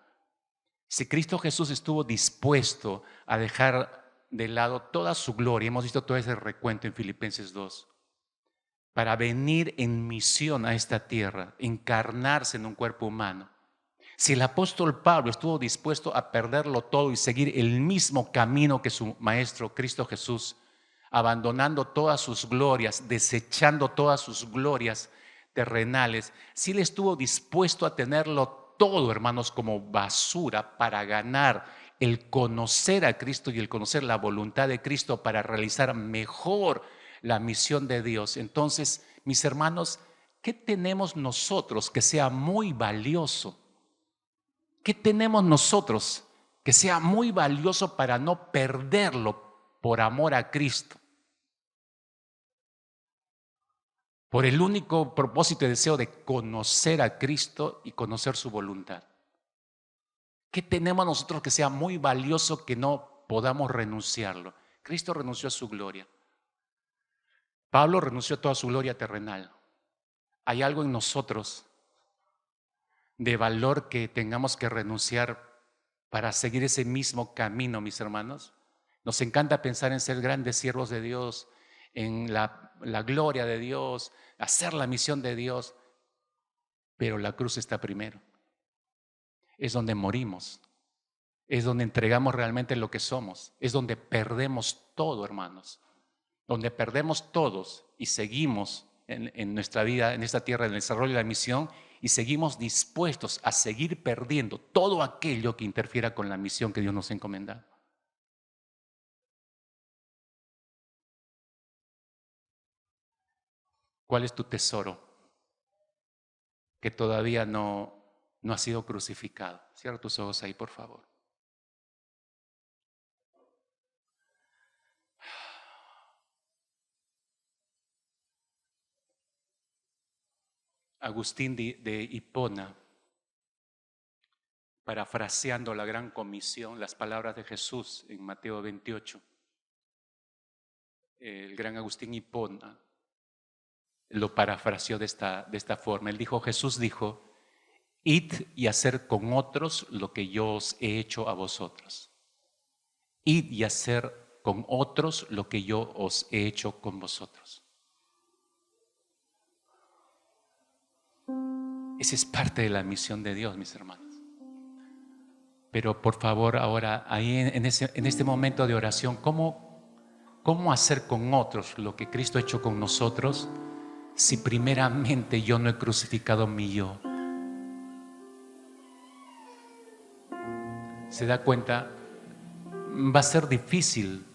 si Cristo Jesús estuvo dispuesto a dejar de lado toda su gloria, hemos visto todo ese recuento en Filipenses 2, para venir en misión a esta tierra, encarnarse en un cuerpo humano. Si el apóstol Pablo estuvo dispuesto a perderlo todo y seguir el mismo camino que su maestro Cristo Jesús, abandonando todas sus glorias, desechando todas sus glorias terrenales, si él estuvo dispuesto a tenerlo todo, hermanos, como basura para ganar el conocer a Cristo y el conocer la voluntad de Cristo para realizar mejor la misión de Dios, entonces, mis hermanos, ¿qué tenemos nosotros que sea muy valioso? ¿Qué tenemos nosotros que sea muy valioso para no perderlo por amor a Cristo? Por el único propósito y deseo de conocer a Cristo y conocer su voluntad. ¿Qué tenemos nosotros que sea muy valioso que no podamos renunciarlo? Cristo renunció a su gloria. Pablo renunció a toda su gloria terrenal. ¿Hay algo en nosotros de valor que tengamos que renunciar para seguir ese mismo camino, mis hermanos? Nos encanta pensar en ser grandes siervos de Dios, en la gloria de Dios, hacer la misión de Dios, pero la cruz está primero. Es donde morimos, es donde entregamos realmente lo que somos, es donde perdemos todo, hermanos, donde perdemos todos y seguimos en nuestra vida, en esta tierra, en el desarrollo de la misión, y seguimos dispuestos a seguir perdiendo todo aquello que interfiera con la misión que Dios nos ha encomendado. ¿Cuál es tu tesoro que todavía no ha sido crucificado? Cierra tus ojos ahí, por favor. Agustín de Hipona, parafraseando la gran comisión, las palabras de Jesús en Mateo 28, el gran Agustín Hipona lo parafraseó de esta forma. Él dijo, Jesús dijo, id y hacer con otros lo que yo os he hecho a vosotros. Id y hacer con otros lo que yo os he hecho con vosotros. Esa es parte de la misión de Dios, mis hermanos. Pero por favor, ahora, ahí en este momento de oración, ¿cómo hacer con otros lo que Cristo ha hecho con nosotros si primeramente yo no he crucificado mi yo? ¿Se da cuenta? Va a ser difícil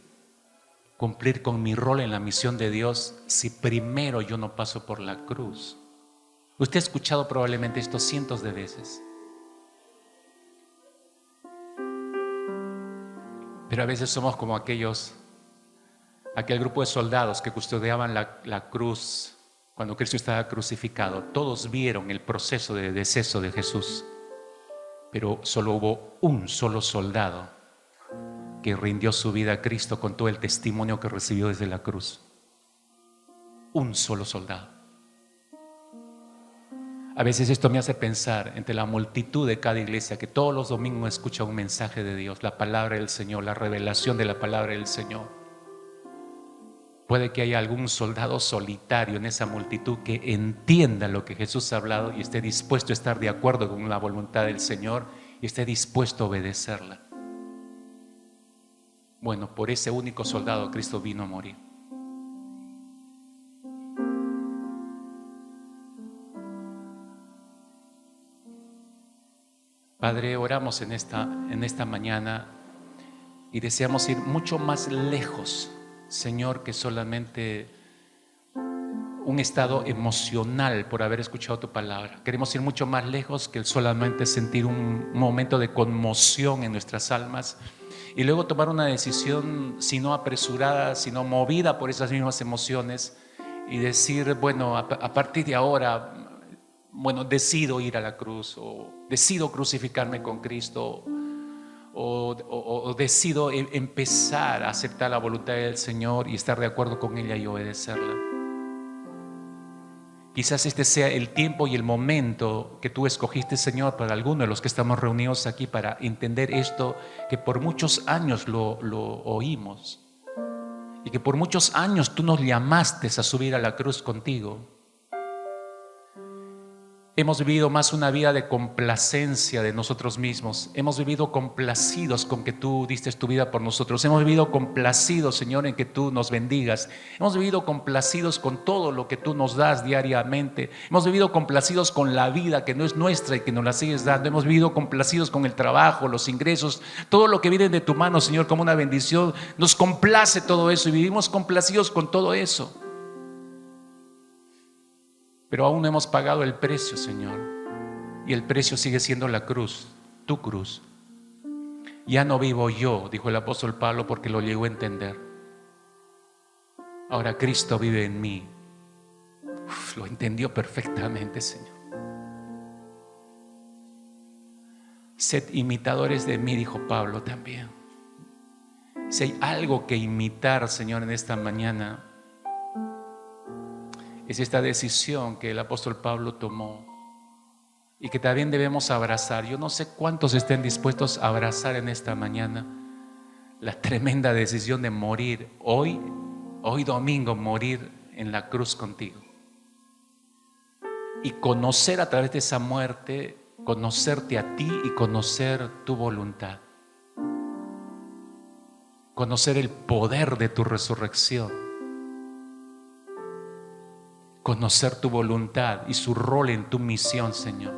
cumplir con mi rol en la misión de Dios si primero yo no paso por la cruz. Usted ha escuchado probablemente esto cientos de veces. Pero a veces somos como aquel grupo de soldados que custodiaban la cruz cuando Cristo estaba crucificado. Todos vieron el proceso de deceso de Jesús, pero solo hubo un solo soldado que rindió su vida a Cristo con todo el testimonio que recibió desde la cruz. Un solo soldado. A veces esto me hace pensar entre la multitud de cada iglesia que todos los domingos escucha un mensaje de Dios, la palabra del Señor, la revelación de la palabra del Señor. Puede que haya algún soldado solitario en esa multitud que entienda lo que Jesús ha hablado y esté dispuesto a estar de acuerdo con la voluntad del Señor y esté dispuesto a obedecerla. Bueno, por ese único soldado Cristo vino a morir. Padre, oramos en esta mañana y deseamos ir mucho más lejos, Señor, que solamente un estado emocional por haber escuchado tu palabra. Queremos ir mucho más lejos que solamente sentir un momento de conmoción en nuestras almas y luego tomar una decisión, si no apresurada, sino movida por esas mismas emociones, y decir, bueno, a partir de ahora, bueno, decido ir a la cruz, o decido crucificarme con Cristo, o decido empezar a aceptar la voluntad del Señor y estar de acuerdo con ella y obedecerla. Quizás este sea el tiempo y el momento que tú escogiste, Señor, para algunos de los que estamos reunidos aquí, para entender esto que por muchos años lo oímos, y que por muchos años tú nos llamaste a subir a la cruz contigo. Hemos vivido más una vida de complacencia de nosotros mismos. Hemos vivido complacidos con que tú diste tu vida por nosotros. Hemos vivido complacidos, Señor, en que tú nos bendigas. Hemos vivido complacidos con todo lo que tú nos das diariamente. Hemos vivido complacidos con la vida que no es nuestra y que nos la sigues dando. Hemos vivido complacidos con el trabajo, los ingresos, todo lo que viene de tu mano, Señor, como una bendición. Nos complace todo eso y vivimos complacidos con todo eso. Pero aún no hemos pagado el precio, Señor. Y el precio sigue siendo la cruz, tu cruz. Ya no vivo yo, dijo el apóstol Pablo, porque lo llegó a entender. Ahora Cristo vive en mí. Lo entendió perfectamente, Señor. Sed imitadores de mí, dijo Pablo también. Si hay algo que imitar, Señor, en esta mañana, es esta decisión que el apóstol Pablo tomó y que también debemos abrazar. Yo no sé cuántos estén dispuestos a abrazar en esta mañana la tremenda decisión de morir hoy domingo, morir en la cruz contigo, y conocer a través de esa muerte, conocerte a ti y conocer tu voluntad, conocer el poder de tu resurrección, conocer tu voluntad y su rol en tu misión, Señor.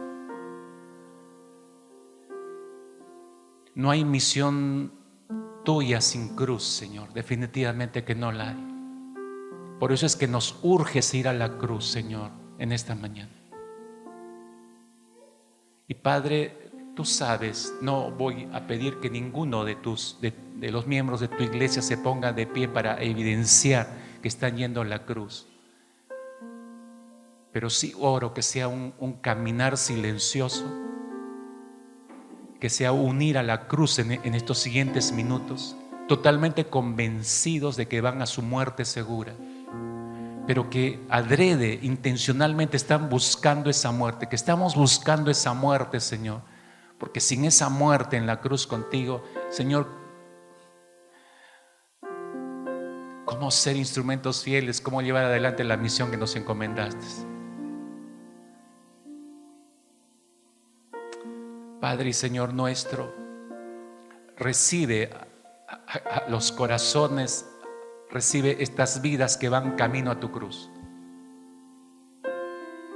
No hay misión tuya sin cruz, Señor. Definitivamente que no la hay. Por eso es que nos urge ir a la cruz, Señor, en esta mañana. Y Padre, tú sabes, no voy a pedir que ninguno de los miembros de tu iglesia se ponga de pie para evidenciar que están yendo a la cruz. Pero sí oro que sea un caminar silencioso, que sea unir a la cruz en estos siguientes minutos, totalmente convencidos de que van a su muerte segura, pero que adrede, intencionalmente están buscando esa muerte, que estamos buscando esa muerte, Señor, porque sin esa muerte en la cruz contigo, Señor, ¿cómo ser instrumentos fieles? ¿Cómo llevar adelante la misión que nos encomendaste? Padre y Señor nuestro, recibe a los corazones, recibe estas vidas que van camino a tu cruz.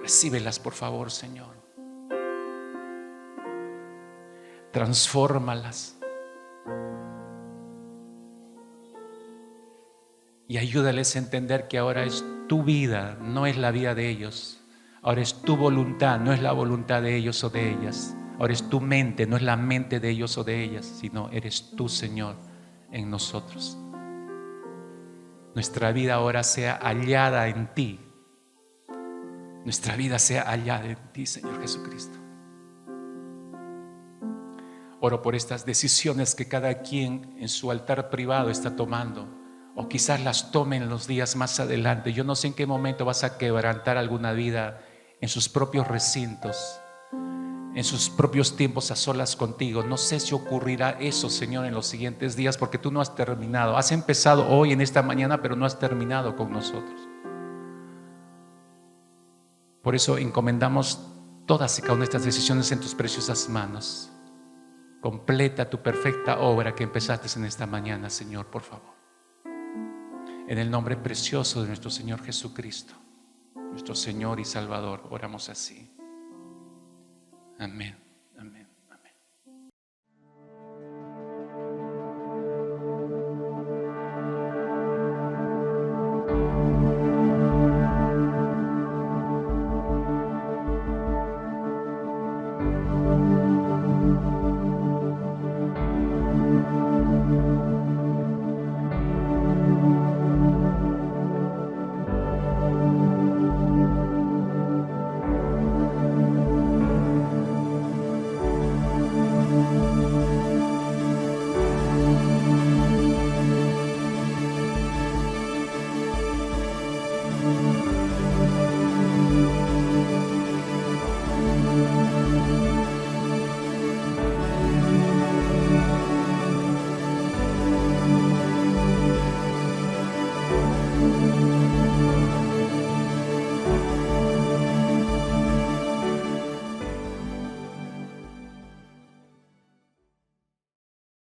Recíbelas, por favor, Señor. Transfórmalas y ayúdales a entender que ahora es tu vida, no es la vida de ellos. Ahora es tu voluntad, no es la voluntad de ellos o de ellas. Ahora es tu mente, no es la mente de ellos o de ellas, sino eres tú, Señor, en nosotros. Nuestra vida ahora sea hallada en ti. Nuestra vida sea hallada en ti, Señor Jesucristo. Oro por estas decisiones que cada quien en su altar privado está tomando, o quizás las tomen los días más adelante. Yo no sé en qué momento vas a quebrantar alguna vida en sus propios recintos, en sus propios tiempos a solas contigo. No sé si ocurrirá eso, Señor, en los siguientes días, porque tú no has terminado. Has empezado hoy en esta mañana, pero no has terminado con nosotros. Por eso encomendamos todas y cada una de estas decisiones en tus preciosas manos. Completa tu perfecta obra que empezaste en esta mañana, Señor, por favor. En el nombre precioso de nuestro Señor Jesucristo, nuestro Señor y Salvador, oramos así. Amén.